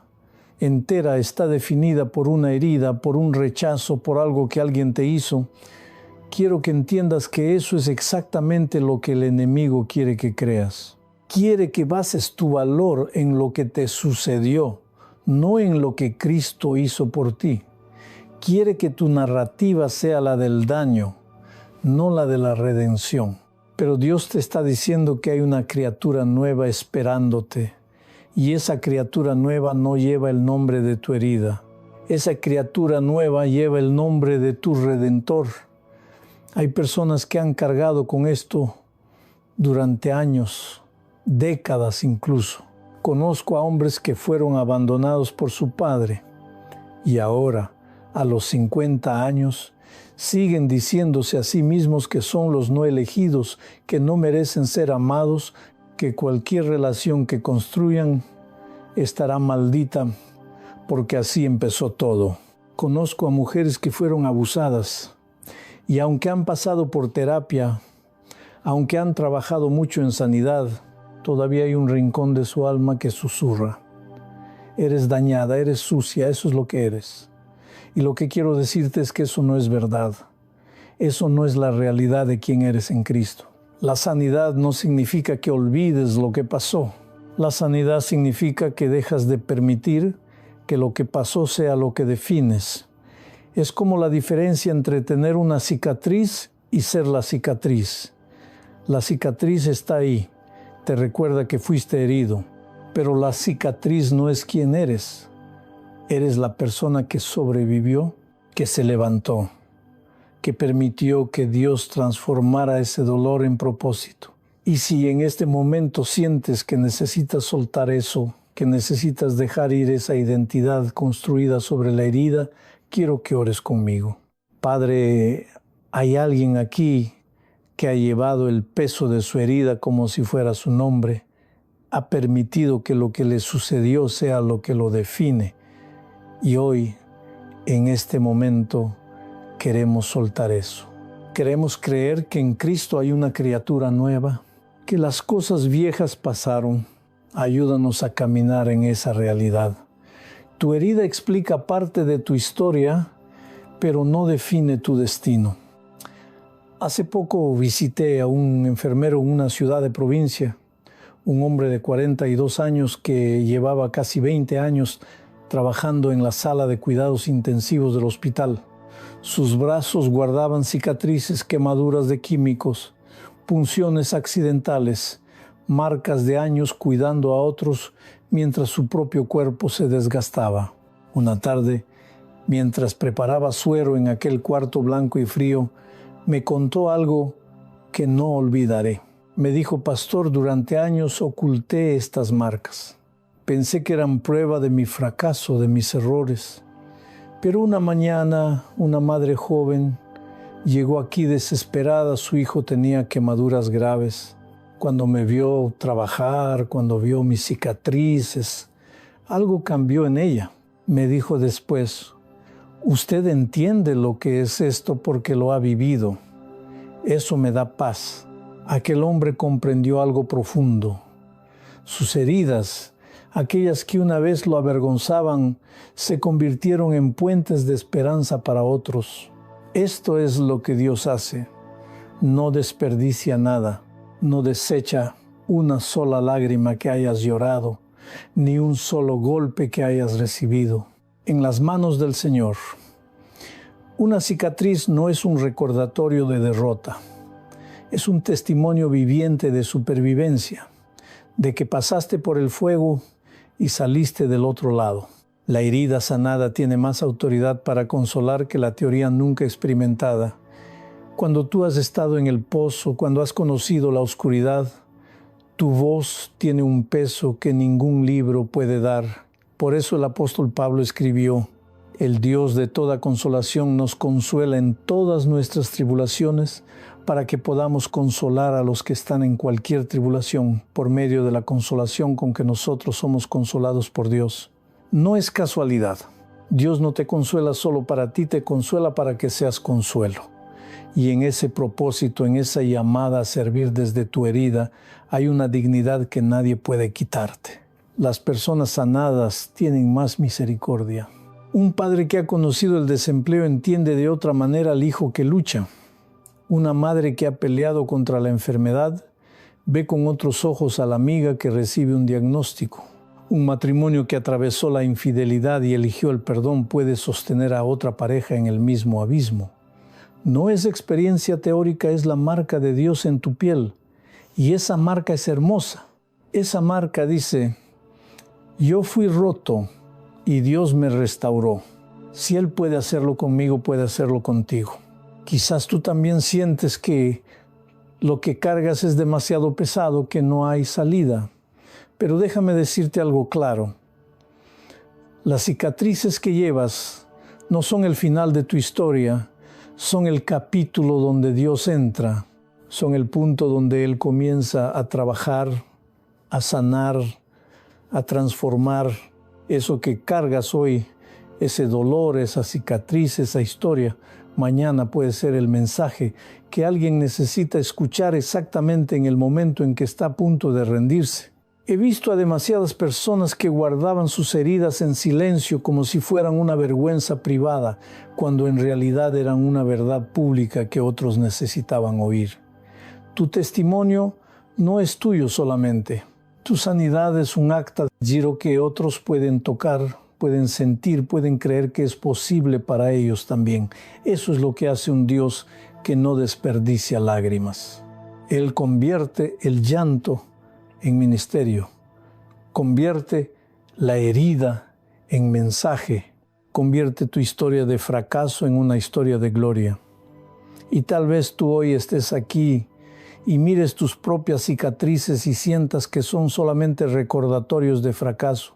entera está definida por una herida, por un rechazo, por algo que alguien te hizo, quiero que entiendas que eso es exactamente lo que el enemigo quiere que creas. Quiere que bases tu valor en lo que te sucedió, no en lo que Cristo hizo por ti. Quiere que tu narrativa sea la del daño, no la de la redención. Pero Dios te está diciendo que hay una criatura nueva esperándote, y esa criatura nueva no lleva el nombre de tu herida. Esa criatura nueva lleva el nombre de tu Redentor. Hay personas que han cargado con esto durante años, décadas incluso. Conozco a hombres que fueron abandonados por su padre y ahora, a los 50 años, siguen diciéndose a sí mismos que son los no elegidos, que no merecen ser amados, que cualquier relación que construyan estará maldita porque así empezó todo. Conozco a mujeres que fueron abusadas y aunque han pasado por terapia, aunque han trabajado mucho en sanidad, todavía hay un rincón de su alma que susurra. Eres dañada, eres sucia, eso es lo que eres. Y lo que quiero decirte es que eso no es verdad. Eso no es la realidad de quién eres en Cristo. La sanidad no significa que olvides lo que pasó. La sanidad significa que dejas de permitir que lo que pasó sea lo que defines. Es como la diferencia entre tener una cicatriz y ser la cicatriz. La cicatriz está ahí. Te recuerda que fuiste herido, pero la cicatriz no es quién eres. Eres la persona que sobrevivió, que se levantó, que permitió que Dios transformara ese dolor en propósito. Y si en este momento sientes que necesitas soltar eso, que necesitas dejar ir esa identidad construida sobre la herida, quiero que ores conmigo. Padre, hay alguien aquí que ha llevado el peso de su herida como si fuera su nombre, ha permitido que lo que le sucedió sea lo que lo define. Y hoy, en este momento, queremos soltar eso. Queremos creer que en Cristo hay una criatura nueva, que las cosas viejas pasaron. Ayúdanos a caminar en esa realidad. Tu herida explica parte de tu historia, pero no define tu destino. Hace poco visité a un enfermero en una ciudad de provincia, un hombre de 42 años que llevaba casi 20 años trabajando en la sala de cuidados intensivos del hospital. Sus brazos guardaban cicatrices, quemaduras de químicos, punciones accidentales, marcas de años cuidando a otros mientras su propio cuerpo se desgastaba. Una tarde, mientras preparaba suero en aquel cuarto blanco y frío, me contó algo que no olvidaré. Me dijo: pastor, durante años oculté estas marcas. Pensé que eran prueba de mi fracaso, de mis errores. Pero una mañana, una madre joven llegó aquí desesperada. Su hijo tenía quemaduras graves. Cuando me vio trabajar, cuando vio mis cicatrices, algo cambió en ella. Me dijo después: usted entiende lo que es esto porque lo ha vivido. Eso me da paz. Aquel hombre comprendió algo profundo. Sus heridas, aquellas que una vez lo avergonzaban, se convirtieron en puentes de esperanza para otros. Esto es lo que Dios hace. No desperdicia nada. No desecha una sola lágrima que hayas llorado, ni un solo golpe que hayas recibido. En las manos del Señor. Una cicatriz no es un recordatorio de derrota. Es un testimonio viviente de supervivencia. de que pasaste por el fuego y saliste del otro lado. La herida sanada tiene más autoridad para consolar que la teoría nunca experimentada. Cuando tú has estado en el pozo, cuando has conocido la oscuridad, tu voz tiene un peso que ningún libro puede dar. Por eso el apóstol Pablo escribió: el Dios de toda consolación nos consuela en todas nuestras tribulaciones, para que podamos consolar a los que están en cualquier tribulación por medio de la consolación con que nosotros somos consolados por Dios. No es casualidad. Dios no te consuela solo para ti, te consuela para que seas consuelo. Y en ese propósito, en esa llamada a servir desde tu herida, hay una dignidad que nadie puede quitarte. Las personas sanadas tienen más misericordia. Un padre que ha conocido el desempleo entiende de otra manera al hijo que lucha. Una madre que ha peleado contra la enfermedad ve con otros ojos a la amiga que recibe un diagnóstico. Un matrimonio que atravesó la infidelidad y eligió el perdón puede sostener a otra pareja en el mismo abismo. No es experiencia teórica, es la marca de Dios en tu piel. Y esa marca es hermosa. Esa marca dice: yo fui roto y Dios me restauró. Si Él puede hacerlo conmigo, puede hacerlo contigo. Quizás tú también sientes que lo que cargas es demasiado pesado, que no hay salida. Pero déjame decirte algo claro. Las cicatrices que llevas no son el final de tu historia, son el capítulo donde Dios entra, son el punto donde Él comienza a trabajar, a sanar, a transformar eso que cargas hoy, ese dolor, esa cicatriz, esa historia. Mañana puede ser el mensaje que alguien necesita escuchar exactamente en el momento en que está a punto de rendirse. He visto a demasiadas personas que guardaban sus heridas en silencio como si fueran una vergüenza privada, cuando en realidad eran una verdad pública que otros necesitaban oír. Tu testimonio no es tuyo solamente. Tu sanidad es un acta de giro que otros pueden tocar, pueden sentir, pueden creer que es posible para ellos también. Eso es lo que hace un Dios que no desperdicia lágrimas. Él convierte el llanto en ministerio, convierte la herida en mensaje, convierte tu historia de fracaso en una historia de gloria. Y tal vez tú hoy estés aquí y mires tus propias cicatrices y sientas que son solamente recordatorios de fracaso,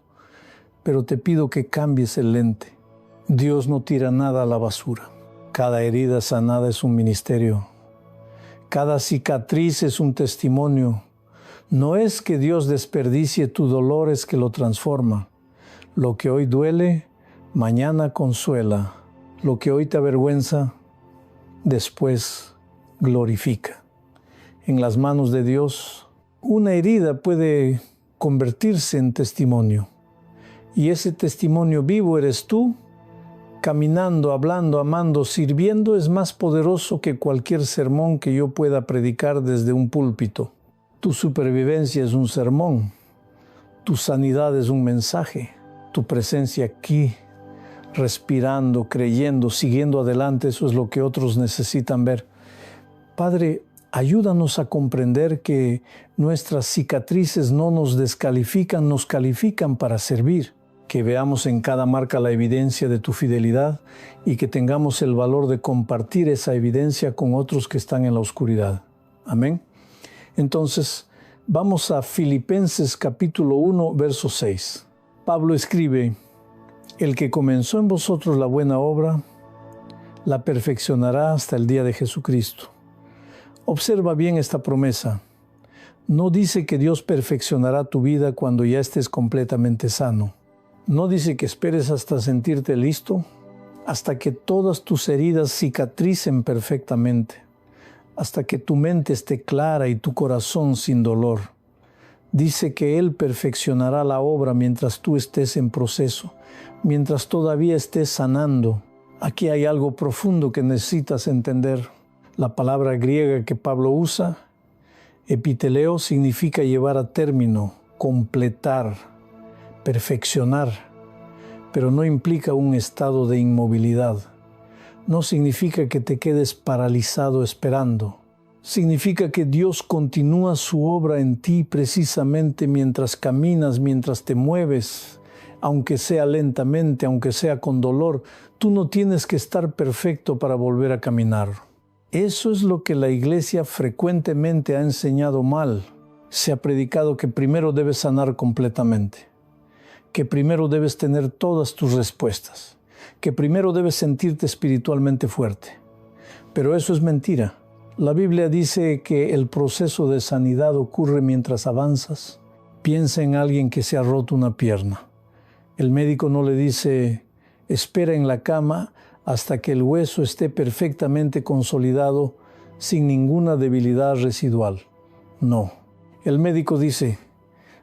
pero te pido que cambies el lente. Dios no tira nada a la basura. Cada herida sanada es un ministerio. Cada cicatriz es un testimonio. No es que Dios desperdicie tu dolor, es que lo transforma. Lo que hoy duele, mañana consuela. Lo que hoy te avergüenza, después glorifica. En las manos de Dios, una herida puede convertirse en testimonio. Y ese testimonio vivo eres tú, caminando, hablando, amando, sirviendo, es más poderoso que cualquier sermón que yo pueda predicar desde un púlpito. Tu supervivencia es un sermón, tu sanidad es un mensaje, tu presencia aquí, respirando, creyendo, siguiendo adelante, eso es lo que otros necesitan ver. Padre, ayúdanos a comprender que nuestras cicatrices no nos descalifican, nos califican para servir. Que veamos en cada marca la evidencia de tu fidelidad y que tengamos el valor de compartir esa evidencia con otros que están en la oscuridad. Amén. Entonces, vamos a Filipenses capítulo 1, verso 6. Pablo escribe: el que comenzó en vosotros la buena obra, la perfeccionará hasta el día de Jesucristo. Observa bien esta promesa. No dice que Dios perfeccionará tu vida cuando ya estés completamente sano. No dice que esperes hasta sentirte listo, hasta que todas tus heridas cicatricen perfectamente, hasta que tu mente esté clara y tu corazón sin dolor. Dice que Él perfeccionará la obra mientras tú estés en proceso, mientras todavía estés sanando. Aquí hay algo profundo que necesitas entender. La palabra griega que Pablo usa, epiteleo, significa llevar a término, completar, perfeccionar, pero no implica un estado de inmovilidad. No significa que te quedes paralizado esperando. Significa que Dios continúa su obra en ti precisamente mientras caminas, mientras te mueves, aunque sea lentamente, aunque sea con dolor. Tú no tienes que estar perfecto para volver a caminar. Eso es lo que la Iglesia frecuentemente ha enseñado mal. Se ha predicado que primero debes sanar completamente, que primero debes tener todas tus respuestas, que primero debes sentirte espiritualmente fuerte. Pero eso es mentira. La Biblia dice que el proceso de sanidad ocurre mientras avanzas. Piensa en alguien que se ha roto una pierna. El médico no le dice, espera en la cama hasta que el hueso esté perfectamente consolidado sin ninguna debilidad residual. No. El médico dice,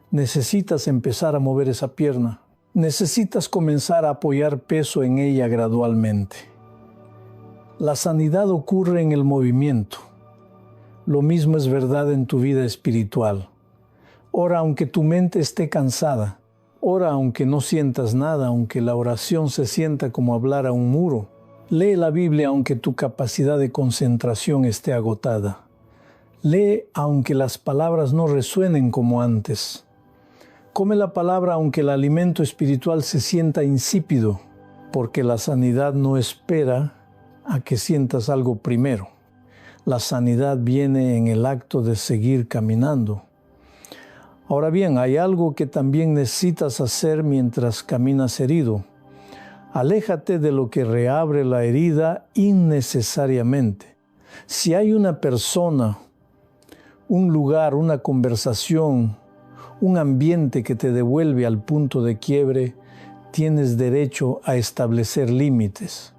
necesitas empezar a mover esa pierna. Necesitas comenzar a apoyar peso en ella gradualmente. La sanidad ocurre en el movimiento. Lo mismo es verdad en tu vida espiritual. Ora aunque tu mente esté cansada. Ora aunque no sientas nada, aunque la oración se sienta como hablar a un muro. Lee la Biblia aunque tu capacidad de concentración esté agotada. Lee aunque las palabras no resuenen como antes. Come la palabra aunque el alimento espiritual se sienta insípido, porque la sanidad no espera a que sientas algo primero. La sanidad viene en el acto de seguir caminando. Ahora bien, hay algo que también necesitas hacer mientras caminas herido. Aléjate de lo que reabre la herida innecesariamente. Si hay una persona, un lugar, una conversación, un ambiente que te devuelve al punto de quiebre, tienes derecho a establecer límites.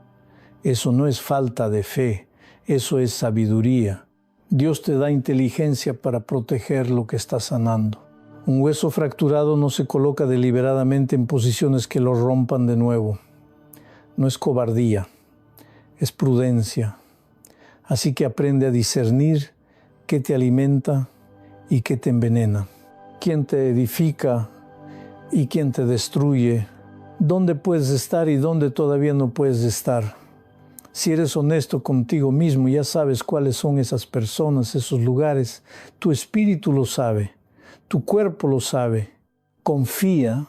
Eso no es falta de fe, eso es sabiduría. Dios te da inteligencia para proteger lo que está sanando. Un hueso fracturado no se coloca deliberadamente en posiciones que lo rompan de nuevo. No es cobardía, es prudencia. Así que aprende a discernir qué te alimenta y qué te envenena, quién te edifica y quién te destruye, dónde puedes estar y dónde todavía no puedes estar. Si eres honesto contigo mismo, ya sabes cuáles son esas personas, esos lugares. Tu espíritu lo sabe, tu cuerpo lo sabe. Confía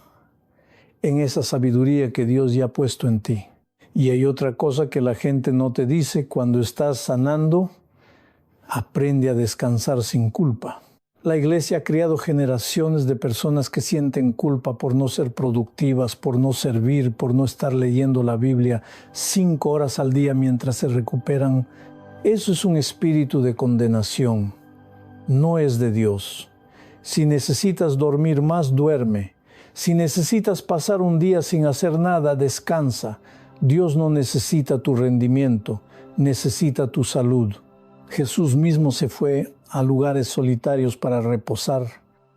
en esa sabiduría que Dios ya ha puesto en ti. Y hay otra cosa que la gente no te dice cuando estás sanando: aprende a descansar sin culpa. La Iglesia ha creado generaciones de personas que sienten culpa por no ser productivas, por no servir, por no estar leyendo la Biblia 5 horas al día mientras se recuperan. Eso es un espíritu de condenación. No es de Dios. Si necesitas dormir más, duerme. Si necesitas pasar un día sin hacer nada, descansa. Dios no necesita tu rendimiento, necesita tu salud. Jesús mismo se fue a lugares solitarios para reposar.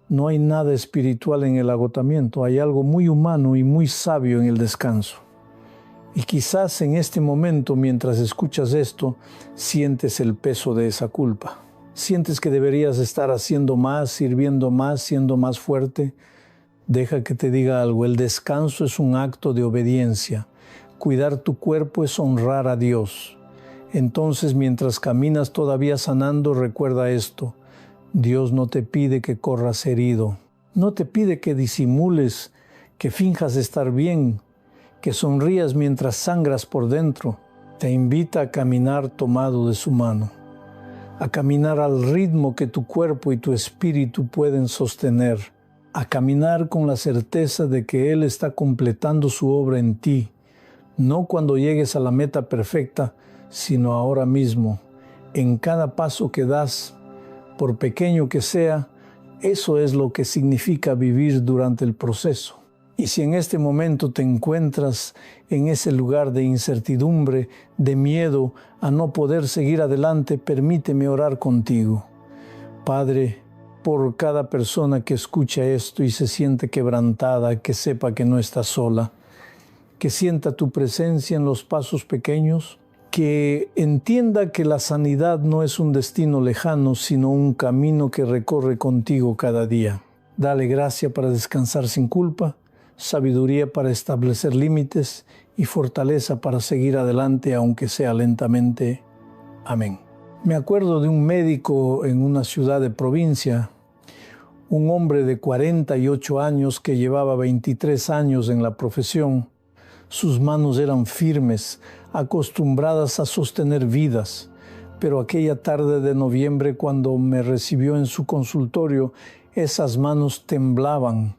No hay nada espiritual en el agotamiento, hay algo muy humano y muy sabio en el descanso. Y quizás en este momento, mientras escuchas esto, sientes el peso de esa culpa. Sientes que deberías estar haciendo más, sirviendo más, siendo más fuerte. Deja que te diga algo, el descanso es un acto de obediencia. Cuidar tu cuerpo es honrar a Dios. Entonces, mientras caminas todavía sanando, recuerda esto: Dios no te pide que corras herido, no te pide que disimules, que finjas estar bien, que sonrías mientras sangras por dentro. Te invita a caminar tomado de su mano, a caminar al ritmo que tu cuerpo y tu espíritu pueden sostener, a caminar con la certeza de que Él está completando su obra en ti, no cuando llegues a la meta perfecta, sino ahora mismo, en cada paso que das, por pequeño que sea. Eso es lo que significa vivir durante el proceso. Y si en este momento te encuentras en ese lugar de incertidumbre, de miedo a no poder seguir adelante, permíteme orar contigo. Padre, por cada persona que escucha esto y se siente quebrantada, que sepa que no está sola, que sienta tu presencia en los pasos pequeños, que entienda que la sanidad no es un destino lejano, sino un camino que recorre contigo cada día. Dale gracia para descansar sin culpa, sabiduría para establecer límites y fortaleza para seguir adelante aunque sea lentamente. Amén. Me acuerdo de un médico en una ciudad de provincia, un hombre de 48 años que llevaba 23 años en la profesión. Sus manos eran firmes, acostumbradas a sostener vidas. Pero aquella tarde de noviembre, cuando me recibió en su consultorio, esas manos temblaban.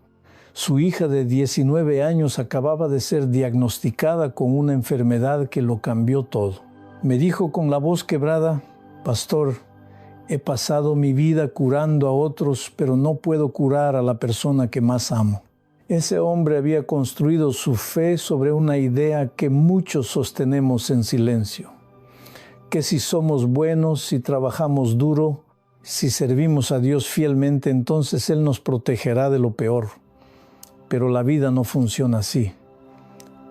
Su hija de 19 años acababa de ser diagnosticada con una enfermedad que lo cambió todo. Me dijo con la voz quebrada: «Pastor, he pasado mi vida curando a otros, pero no puedo curar a la persona que más amo». Ese hombre había construido su fe sobre una idea que muchos sostenemos en silencio: que si somos buenos, si trabajamos duro, si servimos a Dios fielmente, entonces Él nos protegerá de lo peor. Pero la vida no funciona así.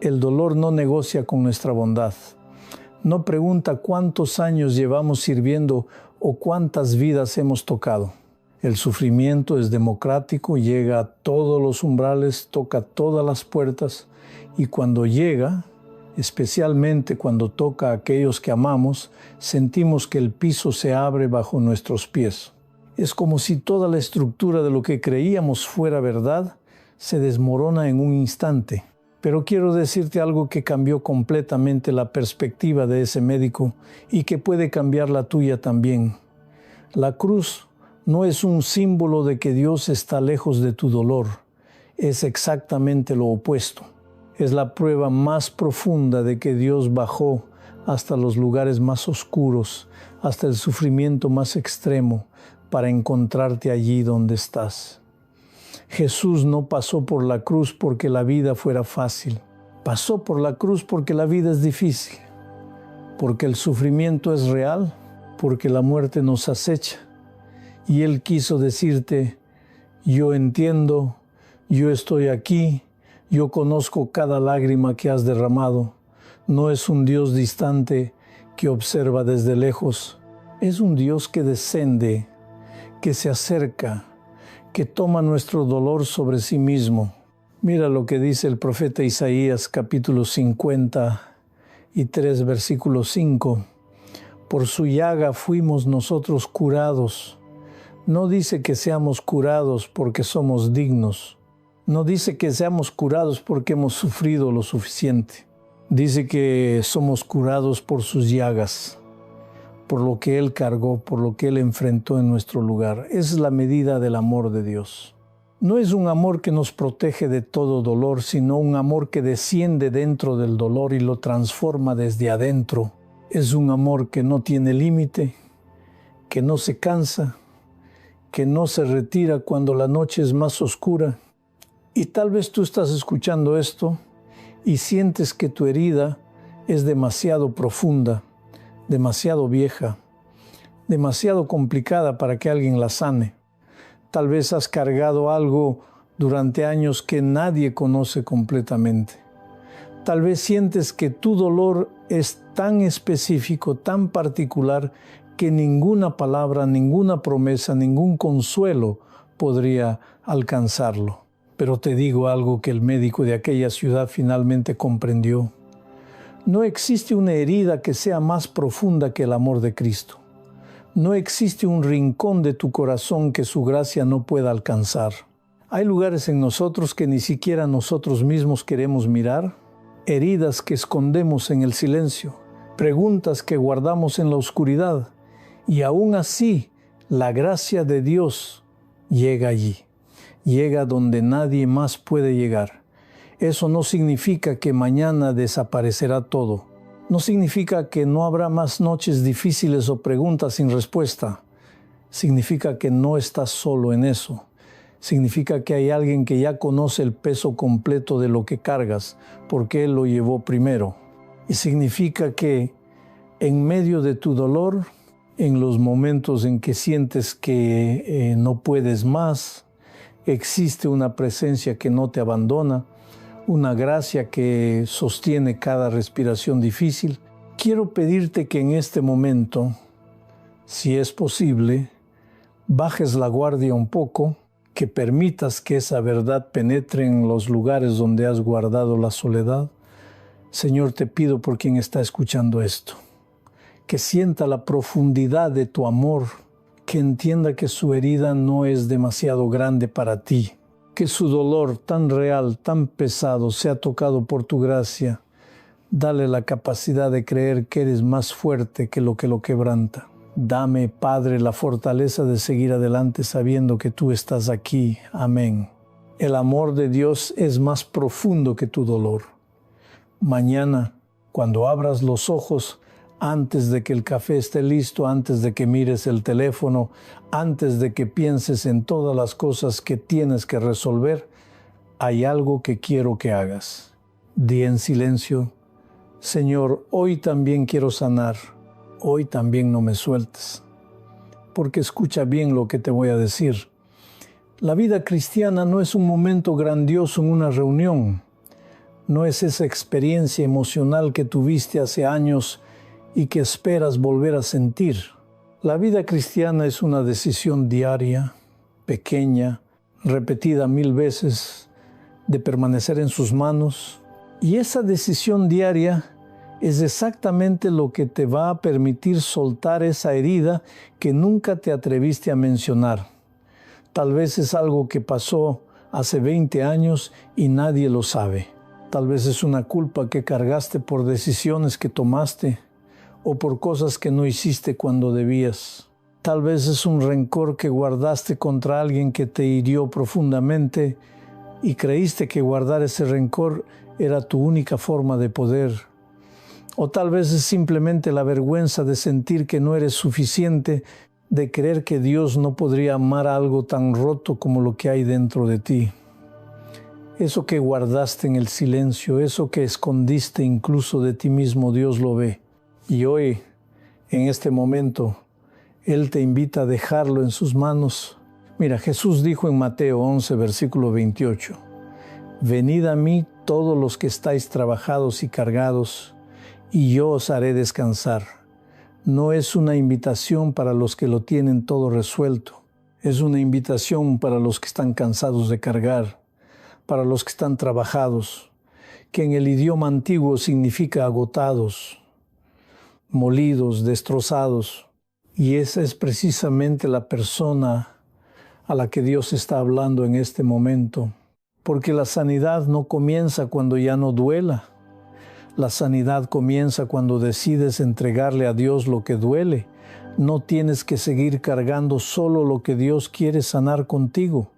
El dolor no negocia con nuestra bondad. No pregunta cuántos años llevamos sirviendo o cuántas vidas hemos tocado. El sufrimiento es democrático, llega a todos los umbrales, toca todas las puertas, y cuando llega, especialmente cuando toca a aquellos que amamos, sentimos que el piso se abre bajo nuestros pies. Es como si toda la estructura de lo que creíamos fuera verdad se desmorona en un instante. Pero quiero decirte algo que cambió completamente la perspectiva de ese médico y que puede cambiar la tuya también. La cruz no es un símbolo de que Dios está lejos de tu dolor. Es exactamente lo opuesto. Es la prueba más profunda de que Dios bajó hasta los lugares más oscuros, hasta el sufrimiento más extremo, para encontrarte allí donde estás. Jesús no pasó por la cruz porque la vida fuera fácil. Pasó por la cruz porque la vida es difícil, porque el sufrimiento es real, porque la muerte nos acecha. Y Él quiso decirte: yo entiendo, yo estoy aquí, yo conozco cada lágrima que has derramado. No es un Dios distante que observa desde lejos. Es un Dios que desciende, que se acerca, que toma nuestro dolor sobre sí mismo. Mira lo que dice el profeta Isaías, capítulo 53, versículo 5. Por su llaga fuimos nosotros curados. No dice que seamos curados porque somos dignos. No dice que seamos curados porque hemos sufrido lo suficiente. Dice que somos curados por sus llagas, por lo que Él cargó, por lo que Él enfrentó en nuestro lugar. Esa es la medida del amor de Dios. No es un amor que nos protege de todo dolor, sino un amor que desciende dentro del dolor y lo transforma desde adentro. Es un amor que no tiene límite, que no se cansa, que no se retira cuando la noche es más oscura. Y tal vez tú estás escuchando esto y sientes que tu herida es demasiado profunda, demasiado vieja, demasiado complicada para que alguien la sane. Tal vez has cargado algo durante años que nadie conoce completamente. Tal vez sientes que tu dolor es tan específico, tan particular, que ninguna palabra, ninguna promesa, ningún consuelo podría alcanzarlo. Pero te digo algo que el médico de aquella ciudad finalmente comprendió. No existe una herida que sea más profunda que el amor de Cristo. No existe un rincón de tu corazón que su gracia no pueda alcanzar. Hay lugares en nosotros que ni siquiera nosotros mismos queremos mirar, heridas que escondemos en el silencio, preguntas que guardamos en la oscuridad, y aún así la gracia de Dios llega allí, llega donde nadie más puede llegar. Eso no significa que mañana desaparecerá todo. No significa que no habrá más noches difíciles o preguntas sin respuesta. Significa que no estás solo en eso. Significa que hay alguien que ya conoce el peso completo de lo que cargas, porque Él lo llevó primero. Y significa que en medio de tu dolor, en los momentos en que sientes que no puedes más, existe una presencia que no te abandona, una gracia que sostiene cada respiración difícil. Quiero pedirte que en este momento, si es posible, bajes la guardia un poco, que permitas que esa verdad penetre en los lugares donde has guardado la soledad. Señor, te pido por quien está escuchando esto, que sienta la profundidad de tu amor, que entienda que su herida no es demasiado grande para ti, que su dolor tan real, tan pesado, sea tocado por tu gracia. Dale la capacidad de creer que eres más fuerte que lo quebranta. Dame, Padre, la fortaleza de seguir adelante sabiendo que tú estás aquí. Amén. El amor de Dios es más profundo que tu dolor. Mañana, cuando abras los ojos, antes de que el café esté listo, antes de que mires el teléfono, antes de que pienses en todas las cosas que tienes que resolver, hay algo que quiero que hagas. Di en silencio: Señor, hoy también quiero sanar, hoy también no me sueltes. Porque escucha bien lo que te voy a decir. La vida cristiana no es un momento grandioso en una reunión, no es esa experiencia emocional que tuviste hace años y que esperas volver a sentir. La vida cristiana es una decisión diaria, pequeña, repetida 1000 veces, de permanecer en sus manos. Y esa decisión diaria es exactamente lo que te va a permitir soltar esa herida que nunca te atreviste a mencionar. Tal vez es algo que pasó hace 20 años y nadie lo sabe. Tal vez es una culpa que cargaste por decisiones que tomaste o por cosas que no hiciste cuando debías. Tal vez es un rencor que guardaste contra alguien que te hirió profundamente y creíste que guardar ese rencor era tu única forma de poder. O tal vez es simplemente la vergüenza de sentir que no eres suficiente, de creer que Dios no podría amar algo tan roto como lo que hay dentro de ti. Eso que guardaste en el silencio, eso que escondiste incluso de ti mismo, Dios lo ve. Y hoy, en este momento, Él te invita a dejarlo en sus manos. Mira, Jesús dijo en Mateo 11, versículo 28, «Venid a mí todos los que estáis trabajados y cargados, y yo os haré descansar». No es una invitación para los que lo tienen todo resuelto. Es una invitación para los que están cansados de cargar, para los que están trabajados, que en el idioma antiguo significa agotados, molidos, destrozados. Y esa es precisamente la persona a la que Dios está hablando en este momento. Porque la sanidad no comienza cuando ya no duela. La sanidad comienza cuando decides entregarle a Dios lo que duele. No tienes que seguir cargando solo lo que Dios quiere sanar contigo.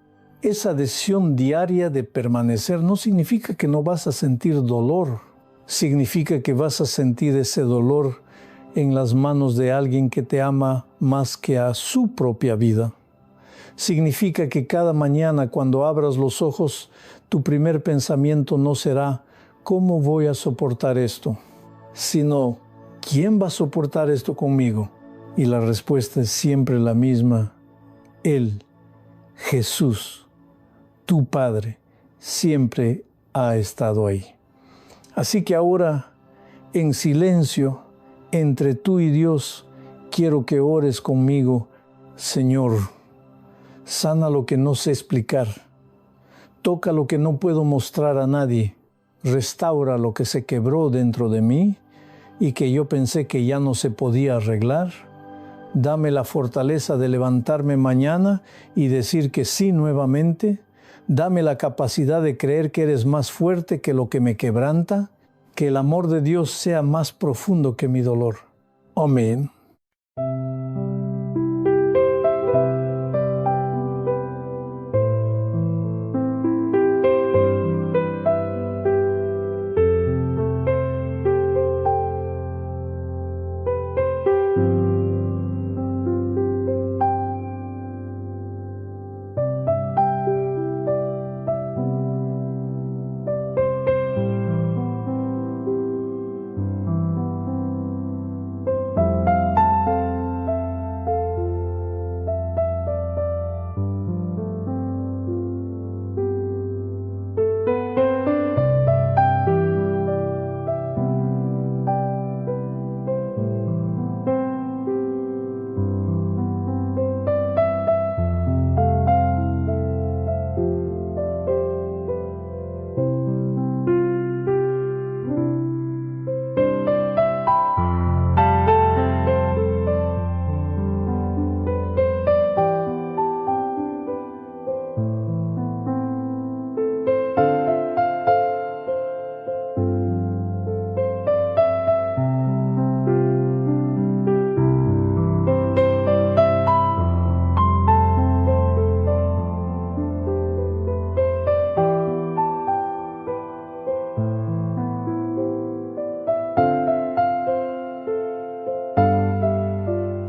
Esa decisión diaria de permanecer no significa que no vas a sentir dolor. Significa que vas a sentir ese dolor en las manos de alguien que te ama más que a su propia vida. Significa que cada mañana cuando abras los ojos, tu primer pensamiento no será ¿cómo voy a soportar esto?, sino ¿quién va a soportar esto conmigo? Y la respuesta es siempre la misma: Él, Jesús, tu Padre, siempre ha estado ahí. Así que ahora, en silencio, entre tú y Dios, quiero que ores conmigo: Señor, sana lo que no sé explicar, toca lo que no puedo mostrar a nadie, restaura lo que se quebró dentro de mí y que yo pensé que ya no se podía arreglar. Dame la fortaleza de levantarme mañana y decir que sí nuevamente. Dame la capacidad de creer que eres más fuerte que lo que me quebranta, que el amor de Dios sea más profundo que mi dolor. Amén.